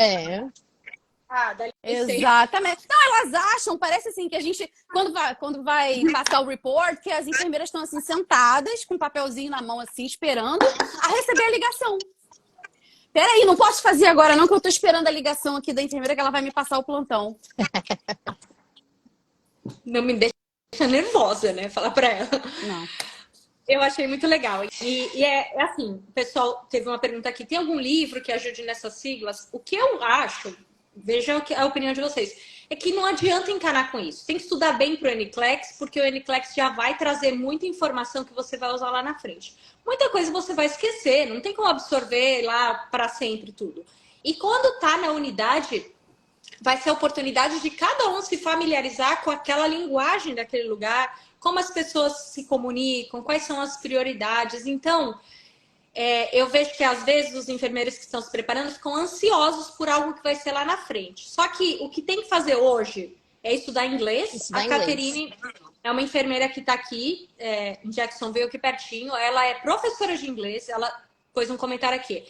Speaker 5: Dá licença.
Speaker 3: Exatamente. Não, elas acham, parece assim, que a gente, quando vai passar o report, que as enfermeiras estão assim, sentadas, com um papelzinho na mão, assim, esperando a receber a ligação. Peraí, não posso fazer agora não, que eu tô esperando a ligação aqui da enfermeira, que ela vai me passar o plantão.
Speaker 5: Não me deixa nervosa, né? Falar pra ela.
Speaker 3: Não.
Speaker 5: Eu achei muito legal. E é assim, o pessoal teve uma pergunta aqui. Tem algum livro que ajude nessas siglas? O que eu acho... Veja a opinião de vocês. É que não adianta encanar com isso. Tem que estudar bem para o NCLEX, porque o NCLEX já vai trazer muita informação que você vai usar lá na frente. Muita coisa você vai esquecer, não tem como absorver lá para sempre tudo. E quando tá na unidade, vai ser a oportunidade de cada um se familiarizar com aquela linguagem daquele lugar, como as pessoas se comunicam, quais são as prioridades. Então... eu vejo que às vezes os enfermeiros que estão se preparando ficam ansiosos por algo que vai ser lá na frente. Só que o que tem que fazer hoje é estudar inglês. A Caterine é uma enfermeira que está aqui, em Jacksonville, aqui pertinho. Ela é professora de inglês, ela pôs um comentário aqui.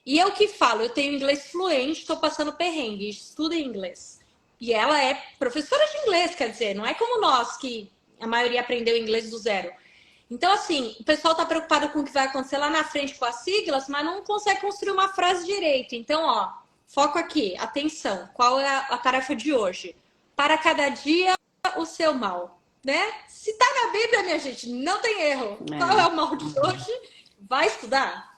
Speaker 5: E eu que falo, eu tenho inglês fluente, estou passando perrengue, estudo em inglês. E ela é professora de inglês, quer dizer, não é como nós, que a maioria aprendeu inglês do zero. Então, assim, o pessoal está preocupado com o que vai acontecer lá na frente com as siglas, mas não consegue construir uma frase direito. Então, ó, foco aqui, atenção. Qual é a tarefa de hoje? Para cada dia, o seu mal, né? Se tá na Bíblia, minha gente, não tem erro. Qual é o mal de hoje? Vai estudar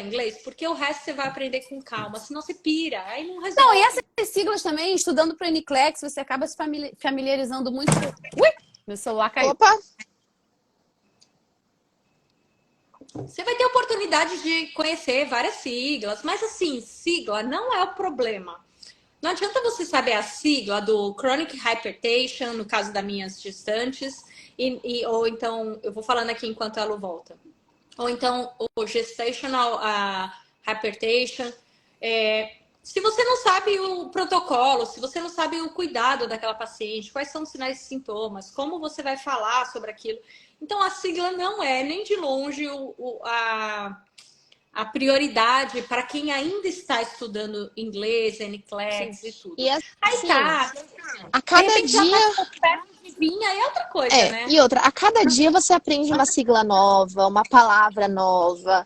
Speaker 5: inglês, porque o resto você vai aprender com calma, senão você pira, aí não resolve.
Speaker 3: Não, e essas siglas também, estudando para o NCLEX, você acaba se familiarizando muito. Ui, meu celular caiu.
Speaker 2: Opa!
Speaker 5: Você vai ter oportunidade de conhecer várias siglas, mas assim, sigla não é o problema. Não adianta você saber a sigla do Chronic Hypertension, no caso das minhas gestantes, ou então, eu vou falando aqui enquanto a Lu volta. Ou então, o Gestational Hypertension. Se você não sabe o protocolo, se você não sabe o cuidado daquela paciente, quais são os sinais e sintomas, como você vai falar sobre aquilo. Então, a sigla não é nem de longe a prioridade para quem ainda está estudando inglês, NCLEX e tudo.
Speaker 2: E assim,
Speaker 5: Aí tá.
Speaker 2: a cada dia...
Speaker 5: vinha aí é outra coisa, né?
Speaker 2: E outra, a cada dia você aprende uma sigla nova, uma palavra nova.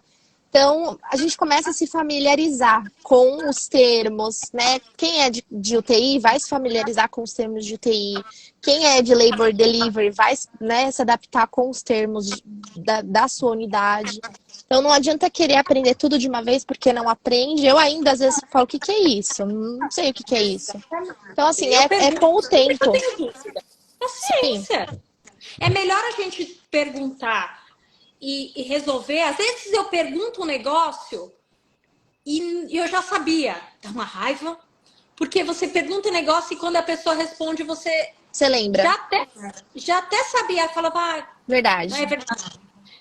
Speaker 2: Então, a gente começa a se familiarizar com os termos, né? Quem é de UTI vai se familiarizar com os termos de UTI. Quem é de Labor Delivery vai, né, se adaptar com os termos da sua unidade. Então, não adianta querer aprender tudo de uma vez porque não aprende. Eu ainda, às vezes, falo, o que é isso? Não sei o que é isso. Então, assim, é com o tempo.
Speaker 5: Eu tenho dúvida. Paciência. É melhor a gente perguntar e resolver. Às vezes eu pergunto um negócio e eu já sabia. Dá uma raiva. Porque você pergunta um negócio e quando a pessoa responde, você
Speaker 2: lembra.
Speaker 5: Já até sabia. Falava,
Speaker 2: verdade.
Speaker 5: Não é verdade.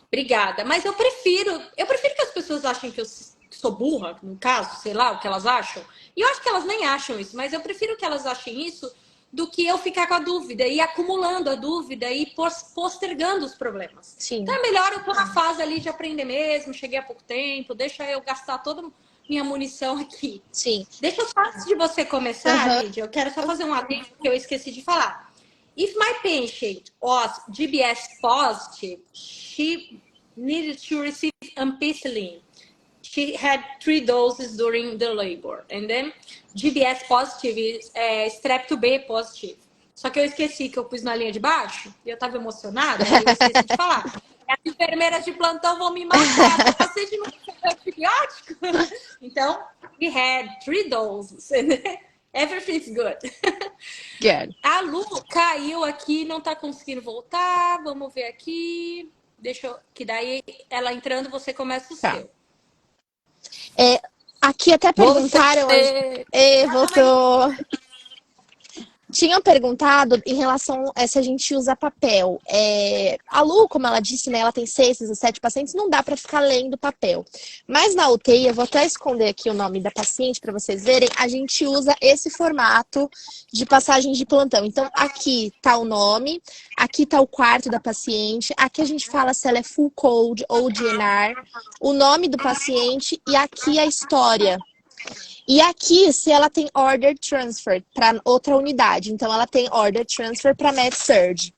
Speaker 5: Obrigada. Mas eu prefiro que as pessoas achem que eu sou burra, no caso, sei lá, o que elas acham. E eu acho que elas nem acham isso, mas eu prefiro que elas achem isso do que eu ficar com a dúvida e acumulando a dúvida e postergando os problemas.
Speaker 2: Sim.
Speaker 5: Então é melhor eu tô na fase ali de aprender mesmo, cheguei há pouco tempo, deixa eu gastar toda minha munição aqui.
Speaker 2: Sim.
Speaker 5: Deixa eu só, antes de você começar, Lídia, eu quero só fazer um adendo que eu esqueci de falar. If my patient was GBS positive, she needed to receive ampicillin. She had 3 doses during the labor. And then GBS positive is strep B positive. Só que eu esqueci que eu pus na linha de baixo e eu tava emocionada, e eu esqueci de falar. As enfermeiras de plantão vão me matar. O paciente não recebeu antibiótico. Então, we had 3 doses. Everything's good.
Speaker 2: Good.
Speaker 5: A Lu caiu aqui, não tá conseguindo voltar. Vamos ver aqui. Deixa eu... Que daí, ela entrando, você começa o seu.
Speaker 2: Aqui até perguntaram... voltou... Tinham perguntado em relação a se a gente usa papel. A Lu, como ela disse, né, ela tem 6, 17 pacientes, não dá para ficar lendo papel. Mas na UTI, eu vou até esconder aqui o nome da paciente para vocês verem, a gente usa esse formato de passagem de plantão. Então, aqui tá o nome, aqui tá o quarto da paciente, aqui a gente fala se ela é full code ou DNR, o nome do paciente e aqui a história. E aqui, se ela tem order transfer para outra unidade. Então, ela tem order transfer para MedSurg.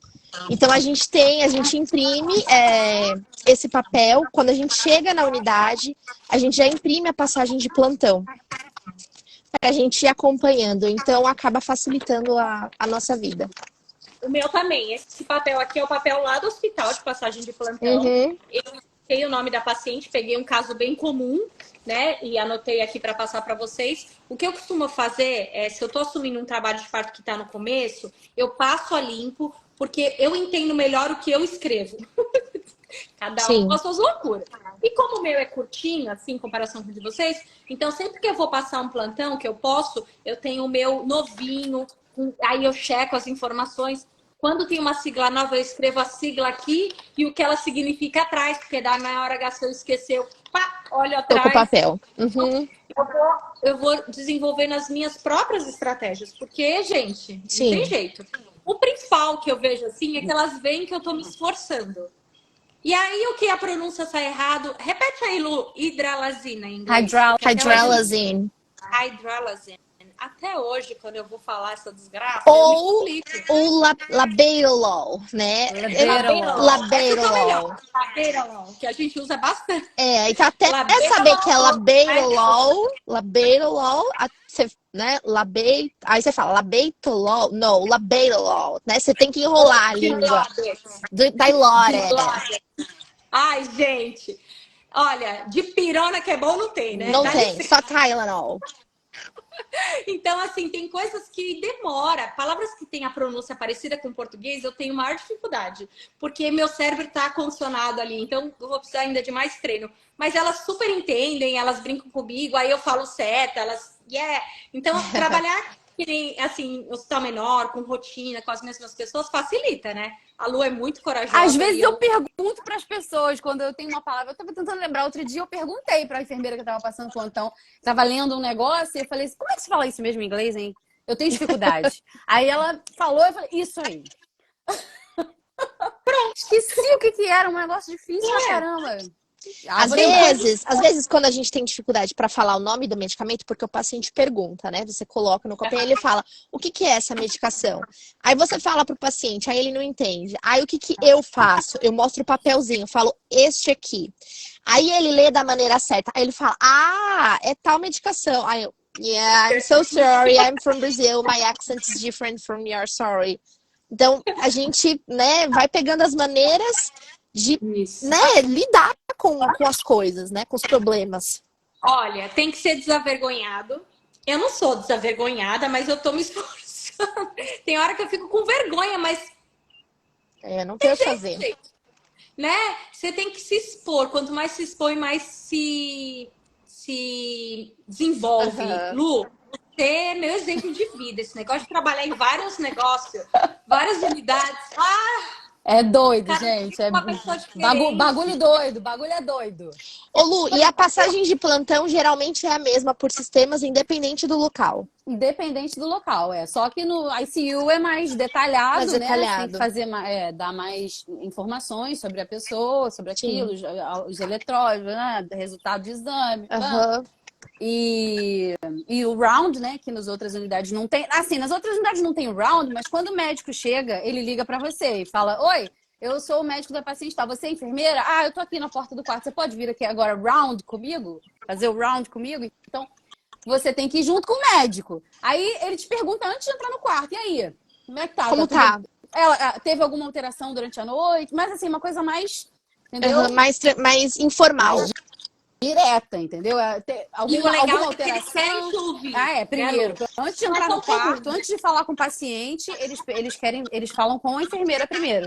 Speaker 2: Então, a gente imprime esse papel. Quando a gente chega na unidade, a gente já imprime a passagem de plantão. Para a gente ir acompanhando. Então, acaba facilitando a nossa vida.
Speaker 5: O meu também. Esse papel aqui é o papel lá do hospital de passagem de plantão.
Speaker 2: Uhum.
Speaker 5: Eu peguei o nome da paciente, peguei um caso bem comum, né? E anotei aqui para passar para vocês. O que eu costumo fazer é, se eu tô assumindo um trabalho de parto que tá no começo, eu passo a limpo, porque eu entendo melhor o que eu escrevo. Cada um com as suas loucuras. E como o meu é curtinho, assim, em comparação com o de vocês, então sempre que eu vou passar um plantão, que eu posso, eu tenho o meu novinho, aí eu checo as informações. Quando tem uma sigla nova, eu escrevo a sigla aqui e o que ela significa atrás, porque da na hora H, se eu esqueceu, pá, olha atrás.
Speaker 2: Tô com o papel. Uhum.
Speaker 5: Eu vou desenvolvendo as minhas próprias estratégias, porque, gente, não tem jeito. O principal que eu vejo assim é que elas veem que eu tô me esforçando. E aí o que a pronúncia sai errado? Repete aí, Lu, hidralazina em inglês.
Speaker 2: Hydralazine.
Speaker 5: Hydralazine. Até hoje, quando eu vou falar essa desgraça,
Speaker 2: ou
Speaker 5: eu me explico.
Speaker 2: o labetalol, né? Labetalol.
Speaker 5: Labetalol, que a gente usa bastante.
Speaker 2: Então até saber que é labetalol, né? Aí você fala labetalol, não, labetalol, né? Você tem que enrolar a língua. Dilaudid.
Speaker 5: Ai, gente. Olha, de pirona que é bom não tem, né?
Speaker 2: Não tem, só Tylenol.
Speaker 5: Então, assim, tem coisas que demora. Palavras que têm a pronúncia parecida com o português, eu tenho maior dificuldade. Porque meu cérebro está condicionado ali. Então, eu vou precisar ainda de mais treino. Mas elas super entendem, elas brincam comigo. Aí eu falo certo, elas... Então, trabalhar que nem, assim, hospital menor, com rotina, com as mesmas pessoas, facilita, né? A Lu é muito corajosa.
Speaker 3: Às vezes eu pergunto para as pessoas, quando eu tenho uma palavra, eu estava tentando lembrar, outro dia eu perguntei para a enfermeira que estava passando plantão, estava lendo um negócio, e eu falei assim, como é que se fala isso mesmo em inglês, hein? Eu tenho dificuldade. Aí ela falou, eu falei, isso aí. Pronto. Esqueci o que era, um negócio difícil pra caramba.
Speaker 2: Às vezes, quando a gente tem dificuldade para falar o nome do medicamento, porque o paciente pergunta, né? Você coloca no copinho e ele fala, o que que é essa medicação? Aí você fala pro paciente, aí ele não entende. Aí o que que eu faço? Eu mostro o papelzinho, falo, este aqui. Aí ele lê da maneira certa. Aí ele fala, é tal medicação. Aí eu, yeah, I'm so sorry, I'm from Brazil, my accent is different from yours, sorry. Então, a gente, né, vai pegando as maneiras de, né, lidar com as coisas, né, com os problemas.
Speaker 5: Olha, tem que ser desavergonhado. Eu não sou desavergonhada, mas eu tô me esforçando. Tem hora que eu fico com vergonha, mas
Speaker 2: Não tem o que fazer.
Speaker 5: né? Você tem que se expor. Quanto mais se expõe, mais se desenvolve. Lu, você é meu exemplo de vida. Esse negócio de trabalhar em vários negócios, várias unidades.
Speaker 3: É doido,
Speaker 5: Cara,
Speaker 3: gente. É
Speaker 5: uma pessoa diferente.
Speaker 3: bagulho doido. Bagulho é doido.
Speaker 2: Ô Lu, e a passagem de plantão geralmente é a mesma por sistemas, independente do local.
Speaker 3: Independente do local, Só que no ICU é mais detalhado,
Speaker 2: Mais
Speaker 3: né?
Speaker 2: detalhado.
Speaker 3: Você tem que fazer, dar mais informações sobre a pessoa, sobre aquilo, os eletrólitos, né? Resultado de exame.
Speaker 2: Aham.
Speaker 3: E o round, né? Que nas outras unidades não tem. Assim, nas outras unidades não tem round, mas quando o médico chega, ele liga pra você e fala: Oi, eu sou o médico da paciente, tá? Você é enfermeira? Eu tô aqui na porta do quarto. Você pode vir aqui agora round comigo? Fazer o round comigo? Então, você tem que ir junto com o médico. Aí ele te pergunta antes de entrar no quarto: E aí? Como é que tá?
Speaker 2: Como tá?
Speaker 3: Ela teve alguma alteração durante a noite? Mas assim, uma coisa mais. Entendeu?
Speaker 2: Mais informal.
Speaker 3: Direta, entendeu?
Speaker 5: E o legal
Speaker 3: Alguma
Speaker 5: é que eles
Speaker 3: alteração.
Speaker 5: querem te ouvir.
Speaker 3: Primeiro, antes de entrar no quarto, antes de falar com o paciente, eles falam com a enfermeira primeiro.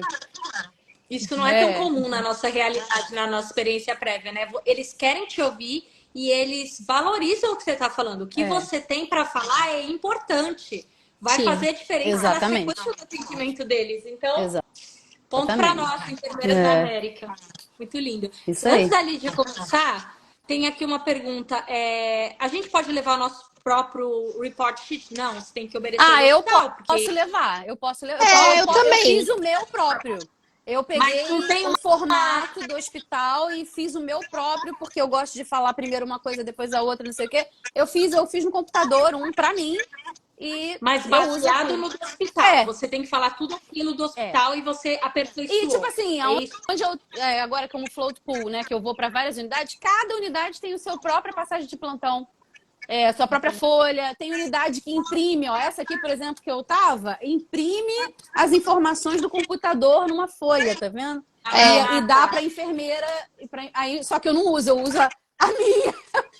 Speaker 5: Isso não é tão comum na nossa realidade, na nossa experiência prévia, né? Eles querem te ouvir e eles valorizam o que você está falando. O que você tem para falar é importante. Vai fazer diferença na sequência do atendimento deles. Então, ponto para nós, enfermeiras da América. Muito lindo.
Speaker 3: Isso aí.
Speaker 5: Antes da Lídia começar, tem aqui uma pergunta. A gente pode levar o nosso próprio report sheet? Não, você tem que obedecer ao
Speaker 3: eu
Speaker 5: hospital,
Speaker 3: posso levar. Eu posso levar.
Speaker 2: Eu também.
Speaker 3: Eu fiz o meu próprio. Eu peguei
Speaker 5: não tem
Speaker 3: o formato do hospital e fiz o meu próprio, porque eu gosto de falar primeiro uma coisa, depois a outra, não sei o quê. Eu fiz no computador, um pra mim.
Speaker 5: Mas baseado no do hospital. Você tem que falar tudo aquilo do hospital e você aperfeiçoou.
Speaker 3: E tipo assim, onde eu, agora como float pool, né, que eu vou para várias unidades, cada unidade tem o seu própria passagem de plantão. Sua própria folha, tem unidade que imprime, essa aqui, por exemplo, que eu tava, imprime as informações do computador numa folha, tá vendo? E dá pra enfermeira, aí, só que eu não uso, eu uso a minha.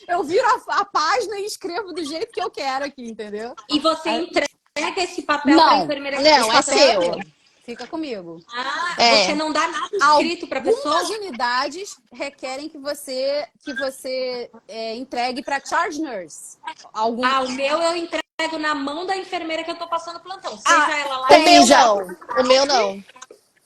Speaker 3: Eu viro a página e escrevo do jeito que eu quero aqui, entendeu?
Speaker 5: E você entrega esse papel pra enfermeira?
Speaker 2: Não, é seu.
Speaker 3: Fica comigo.
Speaker 5: Você não dá nada escrito pra pessoa?
Speaker 3: Algumas unidades requerem que você entregue para charge nurse.
Speaker 5: O meu eu entrego na mão da enfermeira que eu tô passando plantão. Seja ela lá.
Speaker 2: O meu não.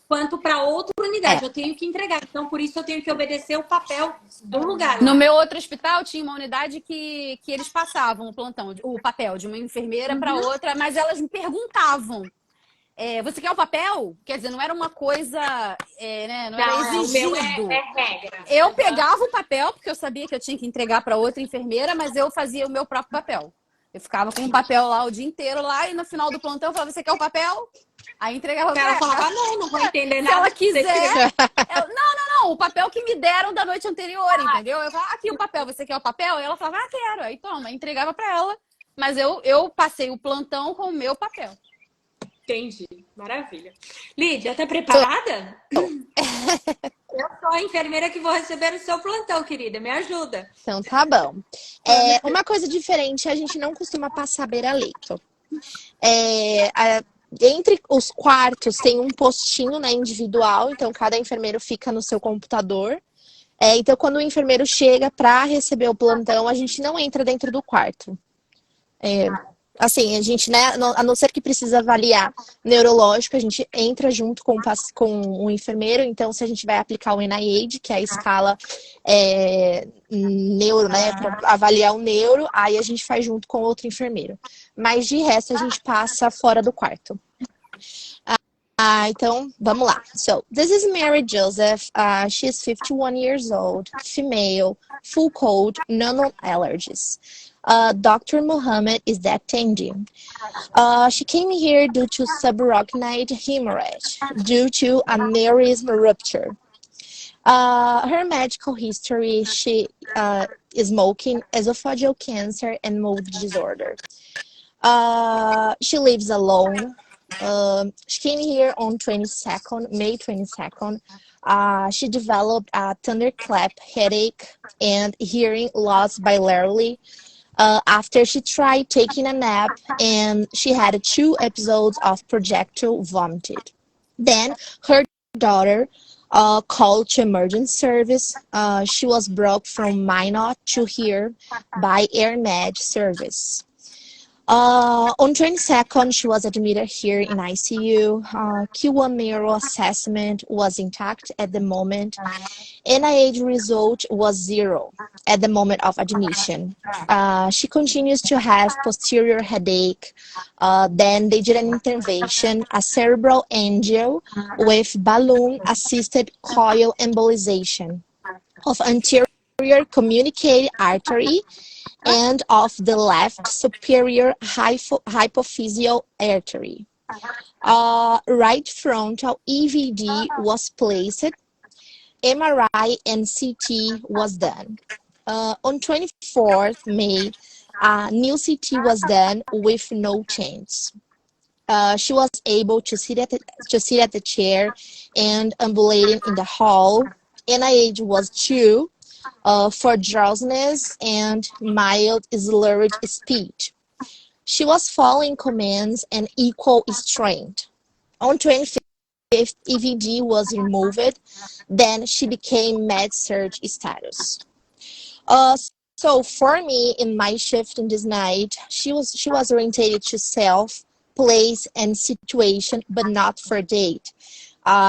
Speaker 5: Quanto para outra unidade, eu tenho que entregar. Então, por isso eu tenho que obedecer o papel do lugar.
Speaker 3: No meu outro hospital tinha uma unidade que eles passavam o papel de uma enfermeira para outra, mas elas me perguntavam. Você quer o papel? Quer dizer, não era uma coisa, né? Não era exigido.
Speaker 5: O meu é regra.
Speaker 3: Eu pegava o papel, porque eu sabia que eu tinha que entregar para outra enfermeira, mas eu fazia o meu próprio papel. Eu ficava com o papel lá o dia inteiro lá, e no final do plantão eu falava, você quer o papel? Aí entregava pra ela.
Speaker 5: Ela falava, não vou entender nada.
Speaker 3: Se ela quiser. Não, o papel que me deram da noite anterior, entendeu? Eu falava, aqui o papel, você quer o papel? E ela falava, quero. Aí toma, entregava pra ela. Mas eu passei o plantão com o meu papel.
Speaker 5: Entendi. Maravilha. Lídia, tá preparada? Eu sou a enfermeira que vou receber o seu plantão, querida. Me ajuda.
Speaker 2: Então tá bom. Uma coisa diferente, a gente não costuma passar beira-leito. Entre os quartos tem um postinho, né, individual, então cada enfermeiro fica no seu computador. Então quando o enfermeiro chega para receber o plantão, a gente não entra dentro do quarto. Assim, a gente, né, a não ser que precisa avaliar neurológico, a gente entra junto com o enfermeiro. Então, se a gente vai aplicar o NIH, que é a escala neuro, né, para avaliar o neuro, aí a gente faz junto com outro enfermeiro. Mas, de resto, a gente passa fora do quarto. Então, vamos lá. So, this is Mary Joseph. She's 51 years old, female, full cold, none allergies. Dr. Muhammad is the attending. She came here due to subarachnoid hemorrhage, due to aneurysm rupture. Her medical history, she is smoking, esophageal cancer, and mood disorder. She lives alone. She came here on May 22nd. She developed a thunderclap headache and hearing loss bilaterally after she tried taking a nap, and she had 2 episodes of projectile vomiting. Then her daughter called to emergency service. She was brought from Minot to here by AirMed service. On 22nd, she was admitted here in ICU. Q1 neuro assessment was intact at the moment. NIH result was 0 at the moment of admission. She continues to have posterior headache. Then they did an intervention, a cerebral angio with balloon-assisted coil embolization of anterior communicating artery and of the left superior hypophyseal artery. Right frontal EVD was placed. MRI and CT was done. On 24th May, new CT was done with no change. She was able to sit at the chair and ambulating in the hall. NIH was 2 for drowsiness and mild slurred speech. She was following commands and equal strength. On 25th, EVD was removed. Then she became med-surg status. So for me, in my shift in this night, she was orientated to self, place, and situation, but not for date.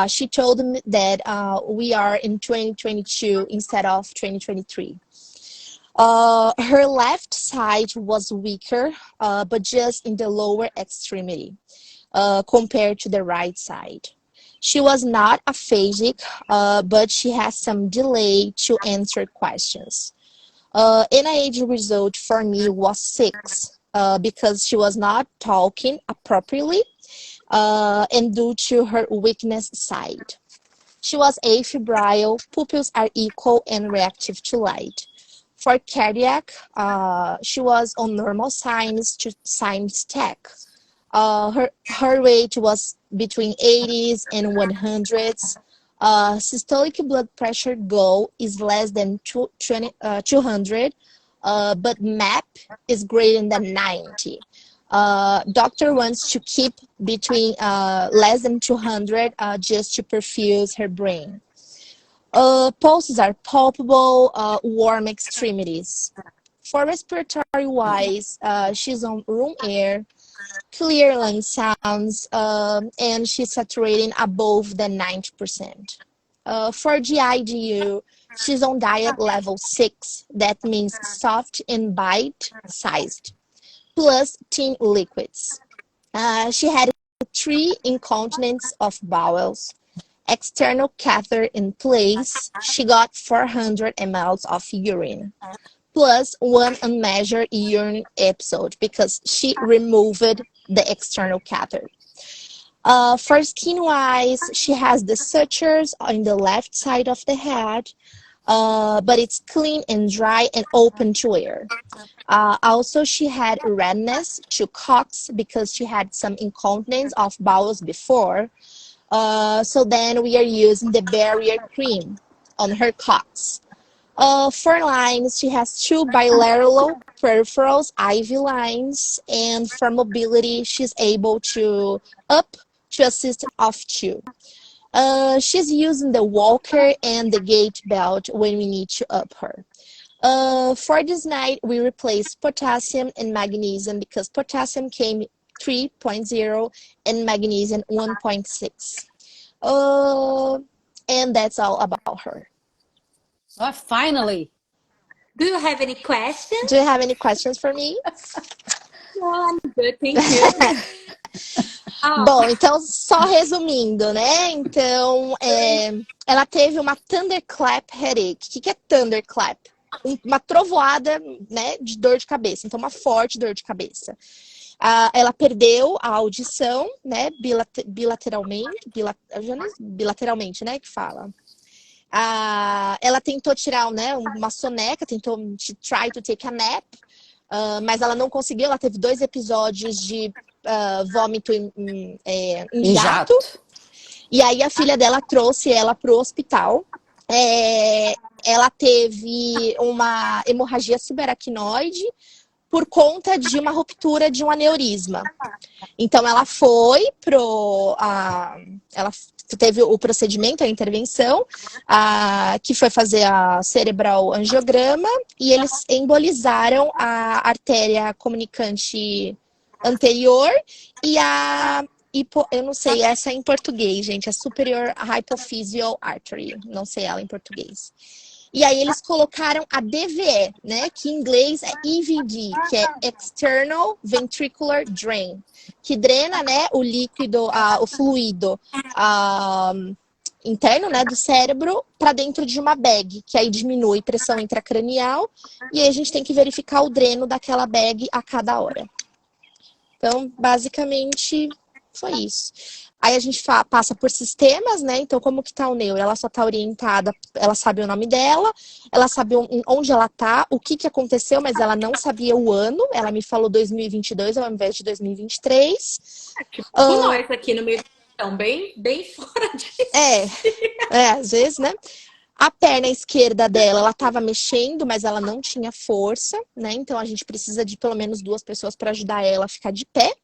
Speaker 2: She told me that we are in 2022 instead of 2023. Her left side was weaker, but just in the lower extremity compared to the right side. She was not aphasic, but she has some delay to answer questions. NIH result for me was 6 because she was not talking appropriately and due to her weakness side. She was afebrile, pupils are equal and reactive to light. For cardiac, she was on normal signs to signs tech. Her rate was between 80s and 100s. Systolic blood pressure goal is less than 200, but MAP is greater than 90. Doctor wants to keep between less than 200 just to perfuse her brain. Pulses are palpable, warm extremities. For respiratory wise, she's on room air, clear lung sounds, and she's saturating above the 90%. For GIDU, she's on diet level 6, that means soft and bite-sized, plus thin liquids. She had 3 incontinence of bowels, external catheter in place. She got 400 ml of urine, plus 1 unmeasured urine episode because she removed the external catheter. For skin-wise, she has the sutures on the left side of the head, but it's clean and dry and open to air. Also, she had redness to cocks because she had some incontinence of bowels before. So then we are using the barrier cream on her cocks. For lines, she has 2 bilateral peripherals, IV lines, and for mobility, she's able to up to assist of 2. She's using the walker and the gait belt when we need to up her. For this night, we replaced potassium and magnesium because potassium came 3.0 and magnesium 1.6. And that's all about her.
Speaker 3: Oh, finally.
Speaker 5: Do you have any questions?
Speaker 2: Do you have any questions for me?
Speaker 5: No, I'm good, thank you.
Speaker 2: Bom, então, só resumindo, né? Então, ela teve uma thunderclap headache. O que é thunderclap? Uma trovoada, né, de dor de cabeça. Então, uma forte dor de cabeça. Ela perdeu a audição, né, bilateralmente, né, que fala. Ela tentou tirar, né, uma soneca, tentou try to take a nap, mas ela não conseguiu. Ela teve 2 episódios de vômito em jato. E aí a filha dela trouxe ela pro hospital. Ela teve uma hemorragia subaracnoide por conta de uma ruptura de um aneurisma. Então ela foi ela teve o procedimento, a intervenção, que foi fazer a cerebral angiograma, e eles embolizaram a artéria comunicante anterior e eu não sei essa em português, gente, é Superior Hypophyseal Artery, não sei ela em português. E aí eles colocaram a DVE, né, que em inglês é EVD, que é External Ventricular Drain, que drena, né, o líquido, o fluido interno, né, do cérebro para dentro de uma bag, que aí diminui pressão intracranial, e aí a gente tem que verificar o dreno daquela bag a cada hora. Então, basicamente, foi isso. Aí a gente passa por sistemas, né? Então, como que tá o neuro? Ela só tá orientada, ela sabe o nome dela, ela sabe onde ela tá, o que aconteceu, mas ela não sabia o ano. Ela me falou 2022 ao invés de 2023.
Speaker 5: Tipo, nós aqui no meio bem fora disso.
Speaker 2: Às vezes, né? A perna esquerda dela, ela estava mexendo, mas ela não tinha força, né? Então, a gente precisa de pelo menos 2 pessoas para ajudar ela a ficar de pé.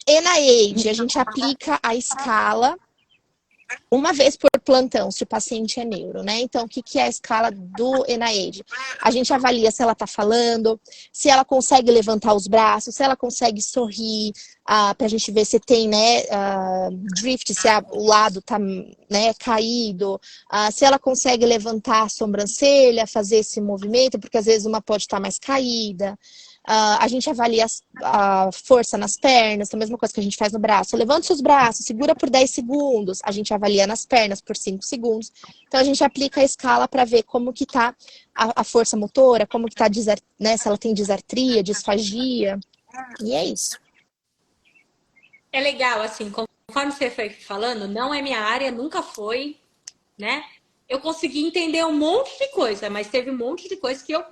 Speaker 2: NIH, a gente aplica a escala uma vez por plantão, se o paciente é neuro, né? Então, o que é a escala do NIH? A gente avalia se ela tá falando, se ela consegue levantar os braços, se ela consegue sorrir, pra gente ver se tem, né, drift, se o lado tá, né, caído, se ela consegue levantar a sobrancelha, fazer esse movimento, porque às vezes uma pode estar mais caída. A gente avalia a força nas pernas, a mesma coisa que a gente faz no braço. Levanta seus braços, segura por 10 segundos. A gente avalia nas pernas por 5 segundos. Então, a gente aplica a escala para ver como que tá a força motora, como que tá, né, se ela tem disartria, disfagia. E é isso.
Speaker 5: É legal, assim, conforme você foi falando, não é minha área, nunca foi, né? Eu consegui entender um monte de coisa, mas teve um monte de coisa que eu,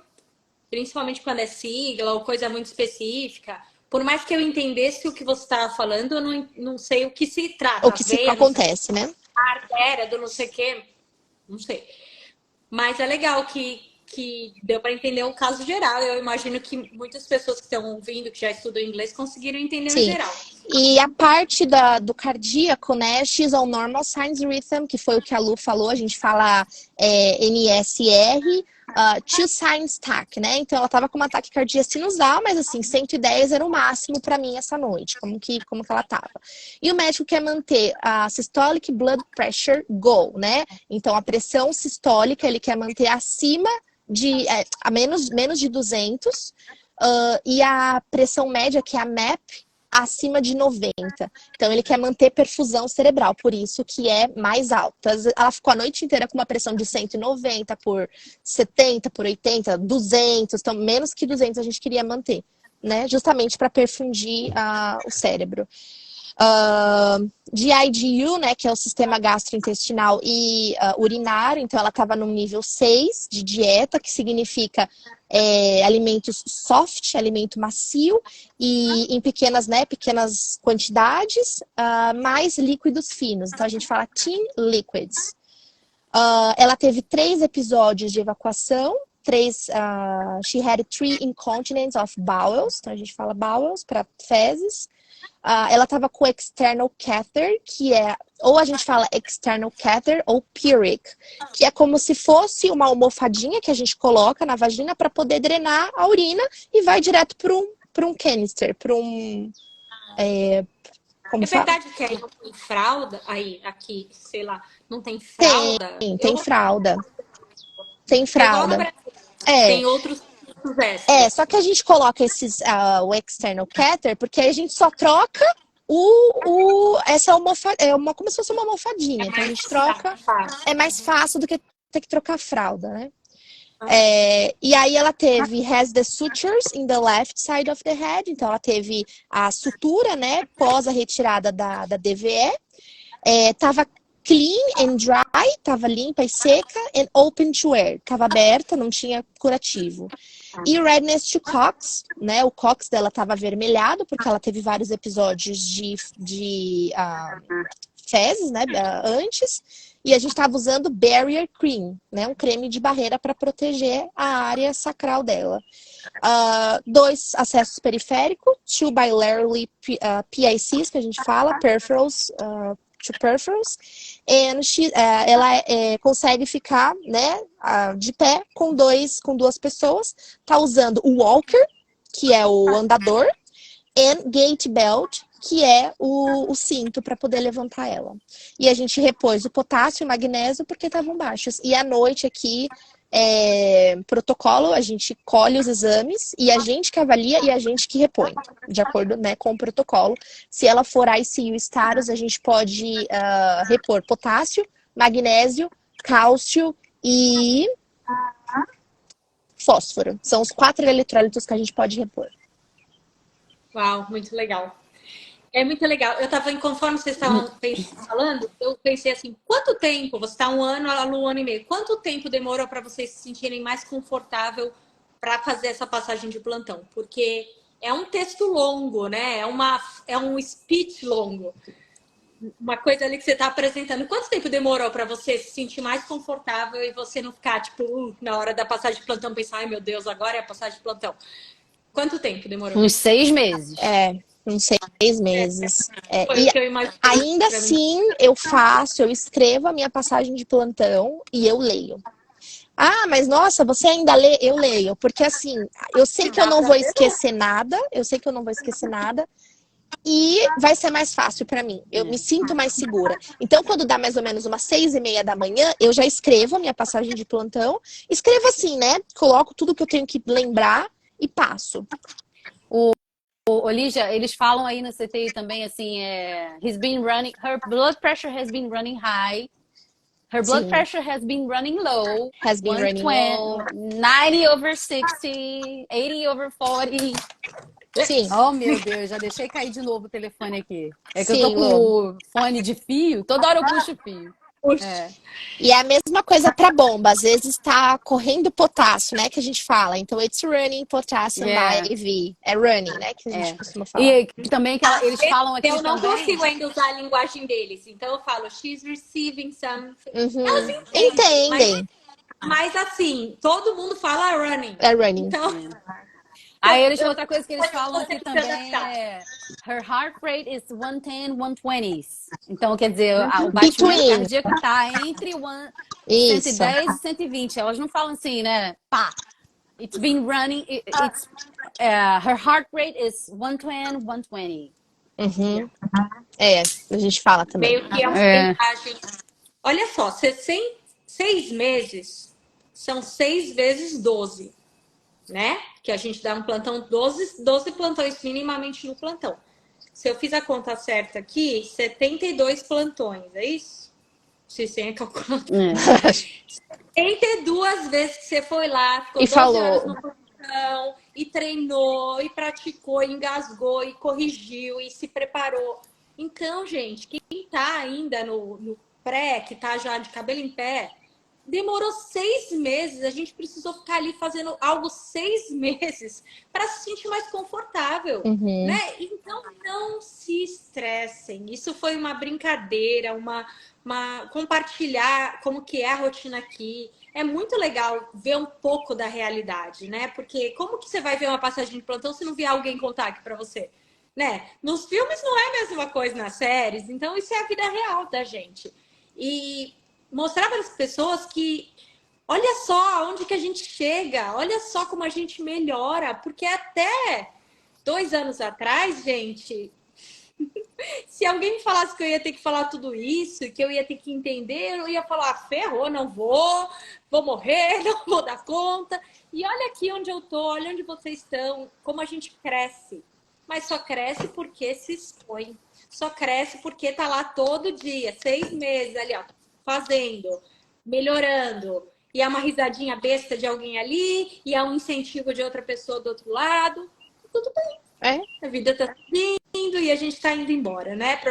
Speaker 5: principalmente quando é sigla ou coisa muito específica, por mais que eu entendesse o que você estava falando, eu não sei o que se trata.
Speaker 2: O que se acontece, né?
Speaker 5: A artéria do não sei o quê, não sei. Mas é legal que deu para entender o caso geral. Eu imagino que muitas pessoas que estão ouvindo, que já estudam inglês, conseguiram entender no geral.
Speaker 2: E a parte do cardíaco, né? She's on normal signs rhythm, que foi o que a Lu falou, a gente fala NSR, two signs TAC, né? Então ela tava com uma taquicardia sinusal, mas assim, 110 era o máximo para mim essa noite, como que ela tava. E o médico quer manter a systolic blood pressure goal, né? Então a pressão sistólica ele quer manter acima de a menos de 200, e a pressão média, que é a MAP, acima de 90. Então, ele quer manter perfusão cerebral, por isso que é mais alta. Ela ficou a noite inteira com uma pressão de 190 por 70, por 80, 200. Então, menos que 200 a gente queria manter, né? Justamente para perfundir o cérebro. GIGU, né, que é o sistema gastrointestinal e urinário, então ela estava no nível 6 de dieta, que significa alimentos soft, alimento macio, e em pequenas quantidades, mais líquidos finos. Então a gente fala thin liquids. Ela teve 3 episódios de evacuação, she had 3 incontinence of bowels, então a gente fala bowels para fezes. Ela estava com external catheter, que é, ou a gente fala external catheter ou Pyric, que é como se fosse uma almofadinha que a gente coloca na vagina para poder drenar a urina e vai direto para um canister, para um... como fala?
Speaker 5: Verdade que aí não tem fralda? Aqui, sei lá, não tem fralda?
Speaker 2: Tem fralda. Tem fralda.
Speaker 5: Tem outros os extras.
Speaker 2: Só que a gente coloca o external catheter, porque aí a gente só troca essa como se fosse uma almofadinha. Então a gente troca, é mais fácil do que ter que trocar a fralda, né? E aí ela has the sutures in the left side of the head. Então ela teve a sutura, né, pós a retirada da DVE. Tava clean and dry, tava limpa e seca, and open to air, tava aberta, não tinha curativo. E redness to cox, né, o cox dela tava avermelhado, porque ela teve vários episódios de fezes, né, antes, e a gente tava usando barrier cream, né, um creme de barreira para proteger a área sacral dela. 2 acessos periféricos, 2 bilaterally PICs, que a gente fala, peripherals, to peripherals, ela consegue ficar, né, de pé com duas pessoas, tá usando o walker, que é o andador, and gait belt, que é o cinto para poder levantar ela. E a gente repôs o potássio e o magnésio porque estavam baixos. E à noite aqui, protocolo, a gente colhe os exames e a gente que avalia e a gente que repõe, de acordo, né, com o protocolo. Se ela for ICU status, a gente pode repor potássio, magnésio, cálcio e fósforo. São os 4 eletrólitos que a gente pode repor.
Speaker 5: Uau, muito legal. É muito legal. Conforme vocês estavam falando, eu pensei assim, quanto tempo, você está 1 ano, a Lu 1 ano e meio, quanto tempo demorou para vocês se sentirem mais confortável para fazer essa passagem de plantão? Porque é um texto longo, né? É um speech longo. Uma coisa ali que você está apresentando. Quanto tempo demorou para você se sentir mais confortável e você não ficar, tipo, na hora da passagem de plantão, pensar, ai meu Deus, agora é a passagem de plantão? Quanto tempo demorou?
Speaker 3: Uns 6 meses.
Speaker 2: Uns 6 meses.
Speaker 5: Foi o que eu imaginei.
Speaker 2: Ainda assim, eu escrevo a minha passagem de plantão e eu leio. Ah, mas nossa, você ainda lê? Eu leio. Porque assim, eu sei que eu não vou esquecer nada. E vai ser mais fácil para mim. Eu me sinto mais segura. Então, quando dá mais ou menos umas 6:30 da manhã, eu já escrevo a minha passagem de plantão. Escrevo assim, né? Coloco tudo que eu tenho que lembrar e passo.
Speaker 3: Lígia, eles falam aí no CTI também assim, her blood pressure has been running high, her blood pressure has been running low, 90/60, 80/40.
Speaker 2: Sim.
Speaker 3: Oh, meu Deus, já deixei cair de novo o telefone aqui. É que
Speaker 2: Sim,
Speaker 3: eu tô com o fone de fio, toda hora eu puxo o fio.
Speaker 2: E é a mesma coisa para bomba. Às vezes tá correndo potássio, né? Que a gente fala. Então, it's running potassium by IV. É running, né? Que a gente costuma falar.
Speaker 3: E também que eles falam aqui
Speaker 5: eu não
Speaker 3: também.
Speaker 5: consigo ainda usar a linguagem deles. Então, eu falo, she's receiving something.
Speaker 2: Elas entendem.
Speaker 5: Mas assim, todo mundo fala running.
Speaker 2: É running.
Speaker 5: Então...
Speaker 3: Aí outra coisa que eles falam aqui também her heart rate is 110, 120. Então, quer dizer, o batimento cardíaco tá entre 110 e 120. Elas não falam assim, né? Pá. It's been running, her heart rate is 110, 120.
Speaker 2: A gente fala também.
Speaker 5: Meio que é uma porcentagem. Olha só, 6 meses são 6 vezes 12. Né? Que a gente dá um plantão, 12 plantões minimamente no plantão. Se eu fiz a conta certa aqui, 72 plantões, é isso? Se você calculou. 72 vezes que você foi lá, ficou 12 horas no plantão, e treinou, e praticou, e engasgou, e corrigiu, e se preparou. Então, gente, quem tá ainda no pré, que tá já de cabelo em pé, demorou 6 meses, a gente precisou ficar ali fazendo algo 6 meses para se sentir mais confortável, né? Então não se estressem. Isso foi uma brincadeira, uma compartilhar como que é a rotina aqui. É muito legal ver um pouco da realidade, né? Porque como que você vai ver uma passagem de plantão se não vier alguém contar aqui para você, né? Nos filmes não é a mesma coisa, nas séries. Então isso é a vida real da gente. E mostrar para as pessoas que olha só onde que a gente chega, olha só como a gente melhora, porque até 2 anos atrás, gente, Se alguém me falasse que eu ia ter que falar tudo isso, que eu ia ter que entender, eu ia falar, ferrou, não vou, vou morrer, não vou dar conta. E olha aqui onde eu tô, olha onde vocês estão, como a gente cresce. Mas só cresce porque se expõe. Só cresce porque tá lá todo dia, 6 meses ali, ó, fazendo, melhorando. E é uma risadinha besta de alguém ali, e é um incentivo de outra pessoa do outro lado. Tudo bem. A vida tá indo e a gente tá indo embora, né?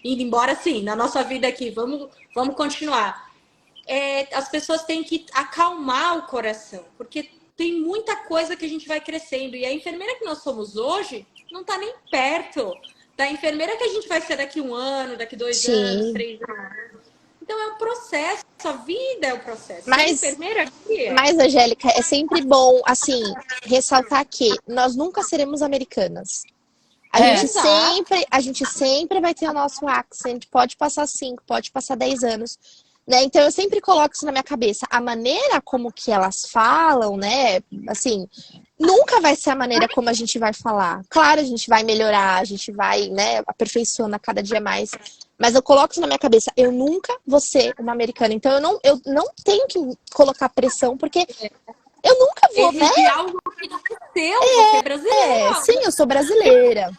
Speaker 5: Indo embora, sim, na nossa vida aqui. Vamos continuar. As pessoas têm que acalmar o coração, porque tem muita coisa que a gente vai crescendo. E a enfermeira que nós somos hoje não tá nem perto da enfermeira que a gente vai ser daqui 1 ano, daqui 2 anos, 3 anos. Então é um processo, a vida é um processo.
Speaker 2: Mas,
Speaker 5: enfermeira aqui
Speaker 2: mas, Angélica, é sempre bom, assim, ressaltar que nós nunca seremos americanas. A gente sempre vai ter o nosso accent, pode passar 5, pode passar 10 anos. Né? Então eu sempre coloco isso na minha cabeça. A maneira como que elas falam, né? Assim, nunca vai ser a maneira como a gente vai falar. Claro, a gente vai melhorar, a gente vai, né, aperfeiçoando a cada dia mais. Mas eu coloco isso na minha cabeça. Eu nunca vou ser uma americana. Então eu não tenho que colocar pressão, porque eu nunca vou, né?
Speaker 5: algo que não é seu, você é brasileira.
Speaker 2: Sim, eu sou brasileira.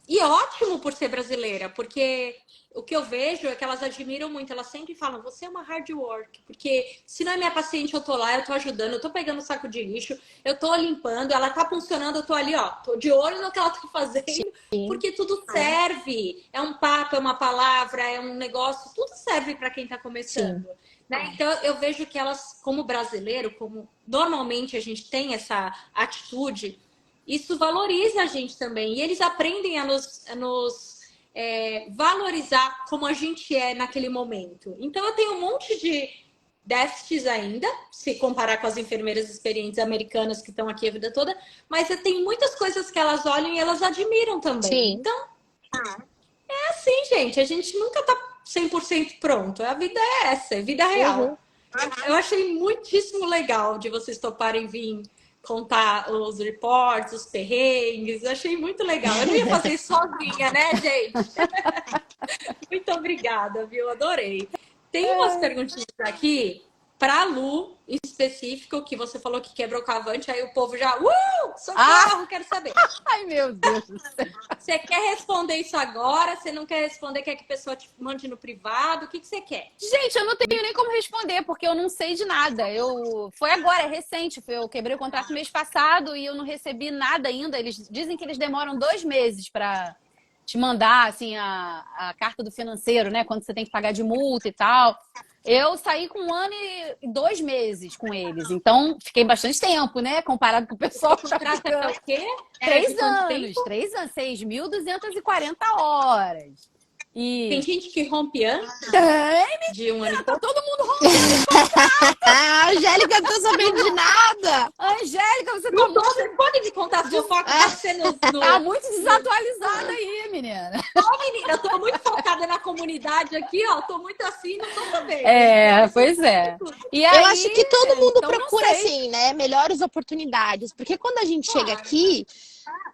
Speaker 5: E ótimo por ser brasileira, porque o que eu vejo é que elas admiram muito, elas sempre falam, você é uma hard work, porque se não é minha paciente, eu tô lá, eu tô ajudando, eu tô pegando saco de lixo, eu tô limpando, ela tá funcionando, eu tô ali, ó, tô de olho no que ela tá fazendo, porque tudo serve. É um papo, é uma palavra, é um negócio, tudo serve para quem tá começando. Né? Então eu vejo que elas, como brasileiro, como normalmente a gente tem essa atitude, isso valoriza a gente também. E eles aprendem a nos valorizar como a gente é naquele momento. Então eu tenho um monte de déficits ainda, se comparar com as enfermeiras experientes americanas que estão aqui a vida toda, mas eu tenho muitas coisas que elas olham e elas admiram também.
Speaker 2: Sim.
Speaker 5: Então, é assim, gente, a gente nunca tá 100% pronto. A vida é essa, é vida real. Eu achei muitíssimo legal de vocês toparem vir contar os reports, os perrengues. Eu achei muito legal. Eu não ia fazer isso sozinha, né, gente? Muito obrigada, viu? Adorei. Tem umas perguntinhas aqui para Lu, em específico, que você falou que quebrou com a Avante, aí o povo já... socorro, quero saber.
Speaker 3: Ai, meu Deus do céu.
Speaker 5: Você quer responder isso agora? Você não quer responder? Quer que a pessoa te mande no privado? O que você quer?
Speaker 3: Gente, eu não tenho nem como responder, porque eu não sei de nada. Foi agora, é recente. Eu quebrei o contrato mês passado e eu não recebi nada ainda. Eles dizem que eles demoram 2 meses para te mandar, assim, a carta do financeiro, né? Quando você tem que pagar de multa e tal. Eu saí com 1 ano e 2 meses com eles. Então, fiquei bastante tempo, né? Comparado com o pessoal que tá ficando.
Speaker 5: O quê?
Speaker 3: 3 anos. 3 anos. 6.240 horas. E...
Speaker 5: Tem gente que rompe antes
Speaker 3: Tem,
Speaker 5: de 1 ano e
Speaker 3: tá
Speaker 5: pouco.
Speaker 3: todo mundo rompendo.
Speaker 2: Angélica, não tô sabendo de nada.
Speaker 3: Angélica, você
Speaker 5: Não tô, você pode me contar a fofoca pra você
Speaker 3: tá muito desatualizada aí, menina.
Speaker 5: Ô, menina, eu tô muito focada na comunidade aqui, ó. Tô muito assim, não tô sabendo.
Speaker 3: Pois é. E
Speaker 2: Eu
Speaker 3: aí,
Speaker 2: acho que todo mundo
Speaker 3: então, não
Speaker 2: procura,
Speaker 3: sei.
Speaker 2: assim, né, melhores oportunidades. Porque quando a gente chega aqui,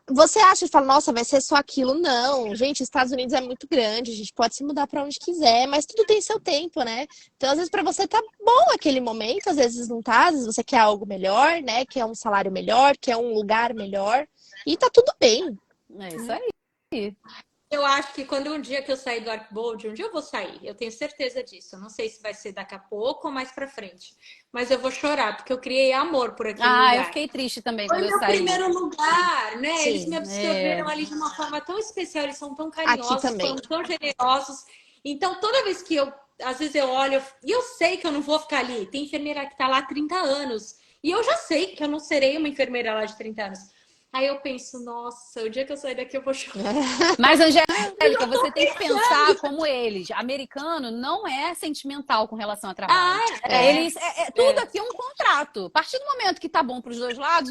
Speaker 2: você acha e fala, nossa, vai ser só aquilo. Não, gente, os Estados Unidos é muito grande, a gente pode se mudar pra onde quiser, mas tudo tem seu tempo, né? Então, às vezes, pra você tá bom aquele momento, às vezes não tá, às vezes você quer algo melhor, né? Quer um salário melhor, quer um lugar melhor, e tá tudo bem.
Speaker 3: É isso aí.
Speaker 5: Eu acho que quando um dia que eu sair do Arcbold, um dia eu vou sair, eu tenho certeza disso. Eu não sei se vai ser daqui a pouco ou mais pra frente. Mas eu vou chorar, porque eu criei amor por aquele lugar.
Speaker 3: Eu fiquei triste também
Speaker 5: Foi
Speaker 3: quando eu
Speaker 5: meu
Speaker 3: saí.
Speaker 5: primeiro lugar, né?
Speaker 2: Sim,
Speaker 5: Eles me absorveram ali de uma forma tão especial, eles são tão carinhosos,
Speaker 2: Aqui também.
Speaker 5: são tão generosos. Então, toda vez que às vezes eu olho, e eu sei que eu não vou ficar ali. Tem enfermeira que tá lá há 30 anos. E eu já sei que eu não serei uma enfermeira lá de 30 anos. Aí eu penso, nossa, o dia que eu sair daqui eu vou chorar.
Speaker 3: Mas, Angélica, você tem que pensar como eles. Americano não é sentimental com relação ao trabalho. Eles, tudo aqui é um contrato. A partir do momento que tá bom para os dois lados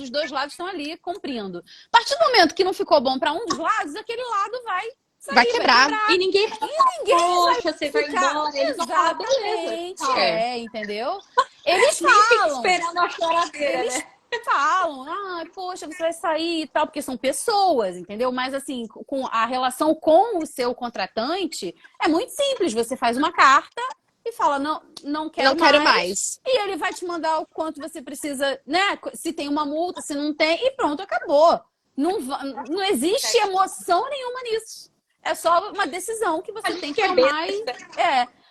Speaker 3: estão ali cumprindo. A partir do momento que não ficou bom para um dos lados, aquele lado vai sair,
Speaker 2: Vai quebrar.
Speaker 5: E ninguém vai falar, poxa, você vai embora. Eles vão falar, beleza.
Speaker 3: Exatamente, entendeu? Eles
Speaker 5: Nem fica
Speaker 3: falam.
Speaker 5: esperando a choradeira,
Speaker 3: Eles
Speaker 5: né?
Speaker 3: falam, poxa, você vai sair e tal, porque são pessoas, entendeu? Mas assim, com a relação com o seu contratante é muito simples. Você faz uma carta e fala, não quero mais. E ele vai te mandar o quanto você precisa, né? Se tem uma multa, se não tem, e pronto, acabou. Não existe emoção nenhuma nisso. É só uma decisão que você tem que tomar.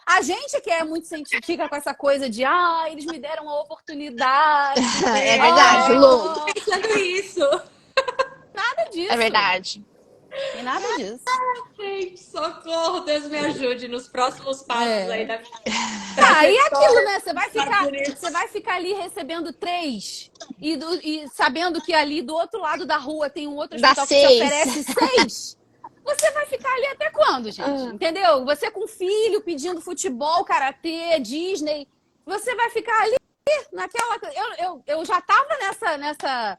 Speaker 3: A gente que é muito científica com essa coisa de eles me deram a oportunidade.
Speaker 2: É verdade, Lu.
Speaker 5: Eu tô pensando isso.
Speaker 3: Nada disso.
Speaker 2: É verdade.
Speaker 3: Tem nada disso.
Speaker 5: Gente, socorro, Deus me ajude nos próximos passos aí da minha
Speaker 3: e aquilo, né? Você vai ficar ali recebendo 3 e sabendo que ali do outro lado da rua tem um outro hospital que te oferece 6. Você vai ficar ali até quando, gente? Entendeu? Você com filho pedindo futebol, karatê, Disney. Você vai ficar ali naquela... Eu já tava nessa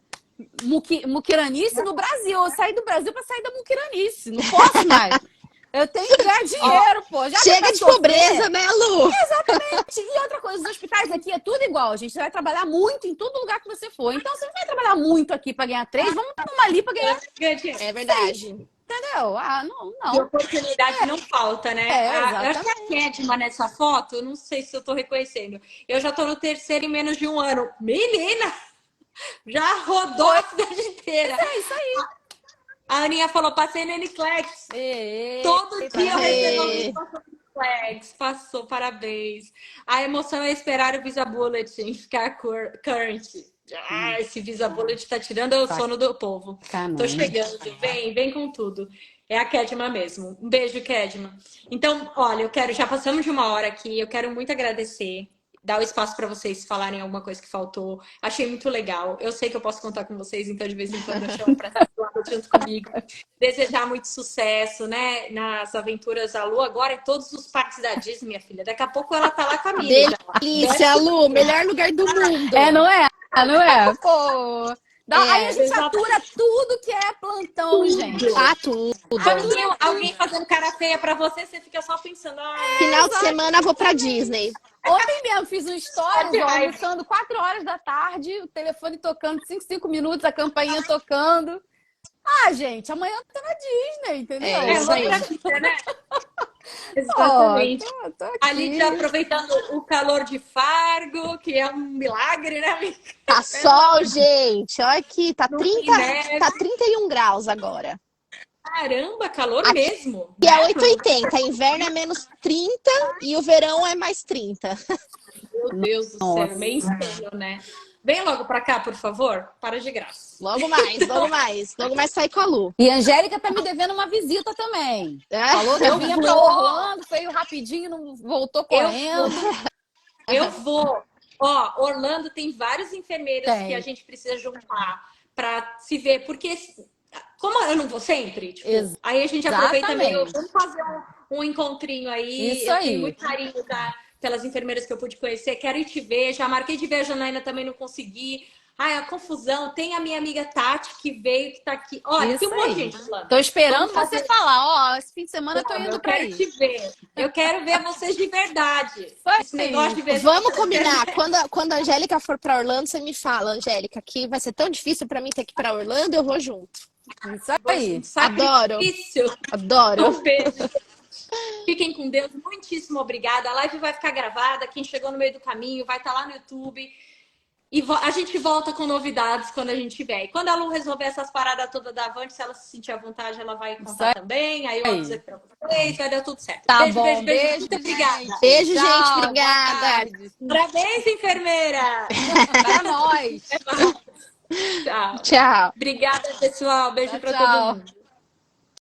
Speaker 3: muquiranice no Brasil. Eu saí do Brasil pra sair da muquiranice. Não posso mais. Eu tenho que ganhar dinheiro, pô. Já
Speaker 2: chega de pobreza, né, Lu?
Speaker 3: Exatamente. E outra coisa, os hospitais aqui é tudo igual, gente. Você vai trabalhar muito em todo lugar que você for. Então, você não vai trabalhar muito aqui pra ganhar 3. Vamos pra uma ali pra ganhar...
Speaker 2: É verdade.
Speaker 3: 6. Entendeu? Não.
Speaker 5: E oportunidade não falta, né? Eu acho que a Kedma nessa foto, eu não sei se eu tô reconhecendo. Eu já tô no 3º em menos de um ano. Menina! Já rodou a cidade inteira.
Speaker 3: É isso aí.
Speaker 5: A Aninha falou, passei no Niclex. Todo dia eu recebo alguém passando no Niclex. Passou, parabéns. A emoção é esperar o Visa Bulletin ficar current. Esse Visa Bullet tá tirando o sono do povo. Tô chegando, vem com tudo. É a Kedma mesmo. Um beijo, Kedma. Então, olha, já passamos de 1 hora aqui, eu quero muito agradecer, dar o espaço para vocês falarem alguma coisa que faltou. Achei muito legal. Eu sei que eu posso contar com vocês, então de vez em quando eu chamo para estar junto comigo. Desejar muito sucesso, né, nas aventuras da Lu, agora em todos os parques da Disney, minha filha. Daqui a pouco ela tá lá com a Miriam.
Speaker 2: Delícia, Lu, melhor lugar do mundo.
Speaker 3: Não é? Não é? Pô. Aí a gente atura tudo que é plantão, gente.
Speaker 2: Tudo.
Speaker 5: Alguém fazendo cara feia pra você, você fica só pensando...
Speaker 2: Final de semana vou pra Disney.
Speaker 3: Ontem mesmo fiz um stories, almoçando 4 horas da tarde, o telefone tocando 5 minutos, a campainha tocando. Gente, amanhã eu tô na Disney, entendeu?
Speaker 2: É isso aí.
Speaker 5: Né? Exatamente.
Speaker 3: Tô aqui.
Speaker 5: Ali já aproveitando o calor de Fargo, que é um milagre, né, amiga?
Speaker 2: Tá sol, gente. Olha aqui, tá 31 graus agora.
Speaker 5: Caramba, calor mesmo.
Speaker 2: E é 8,80. Inverno é menos 30 e o verão é mais 30.
Speaker 5: Meu Deus do céu, meio insano, né? Vem logo pra cá, por favor. Para de graça.
Speaker 2: Logo mais. Logo mais sair com a Lu.
Speaker 3: E a Angélica tá me devendo uma visita também. Falou que eu vinha pra Orlando, veio rapidinho, não voltou correndo.
Speaker 5: Eu vou. Orlando tem vários enfermeiros que a gente precisa juntar pra se ver. Porque, como eu não vou sempre, aí a gente aproveita também. Vamos fazer um encontrinho aí.
Speaker 3: Isso aí.
Speaker 5: Tenho muito carinho pelas enfermeiras que eu pude conhecer. Quero ir te ver. Já marquei de ver a Janaína, também não consegui. A confusão. Tem a minha amiga Tati, que veio, que tá aqui. Olha, tem um monte de gente falando.
Speaker 3: Tô esperando você falar. Esse fim de semana eu tô indo pra aí.
Speaker 5: Eu quero te ver. Eu quero ver vocês de verdade. Esse negócio de ver.
Speaker 2: Vamos combinar. Quando a Angélica for pra Orlando, você me fala, Angélica, que vai ser tão difícil pra mim ter que ir pra Orlando, eu vou junto.
Speaker 3: Isso aí.
Speaker 2: Adoro.
Speaker 5: Um beijo. Fiquem com Deus. Muitíssimo obrigada. A live vai ficar gravada. Quem chegou no meio do caminho vai estar lá no YouTube. E a gente volta com novidades quando a gente tiver. E quando a Lu resolver essas paradas todas da Avante, se ela se sentir à vontade, ela vai contar também. Aí eu aviso aqui pra vocês, vai dar tudo certo.
Speaker 3: Tá
Speaker 5: beijo,
Speaker 3: bom,
Speaker 5: beijo. Muito obrigada.
Speaker 2: Beijo, gente. Obrigada.
Speaker 5: Parabéns, enfermeira.
Speaker 3: Pra nós.
Speaker 5: Tchau.
Speaker 2: Tchau.
Speaker 5: Obrigada, pessoal. Beijo pra todo mundo.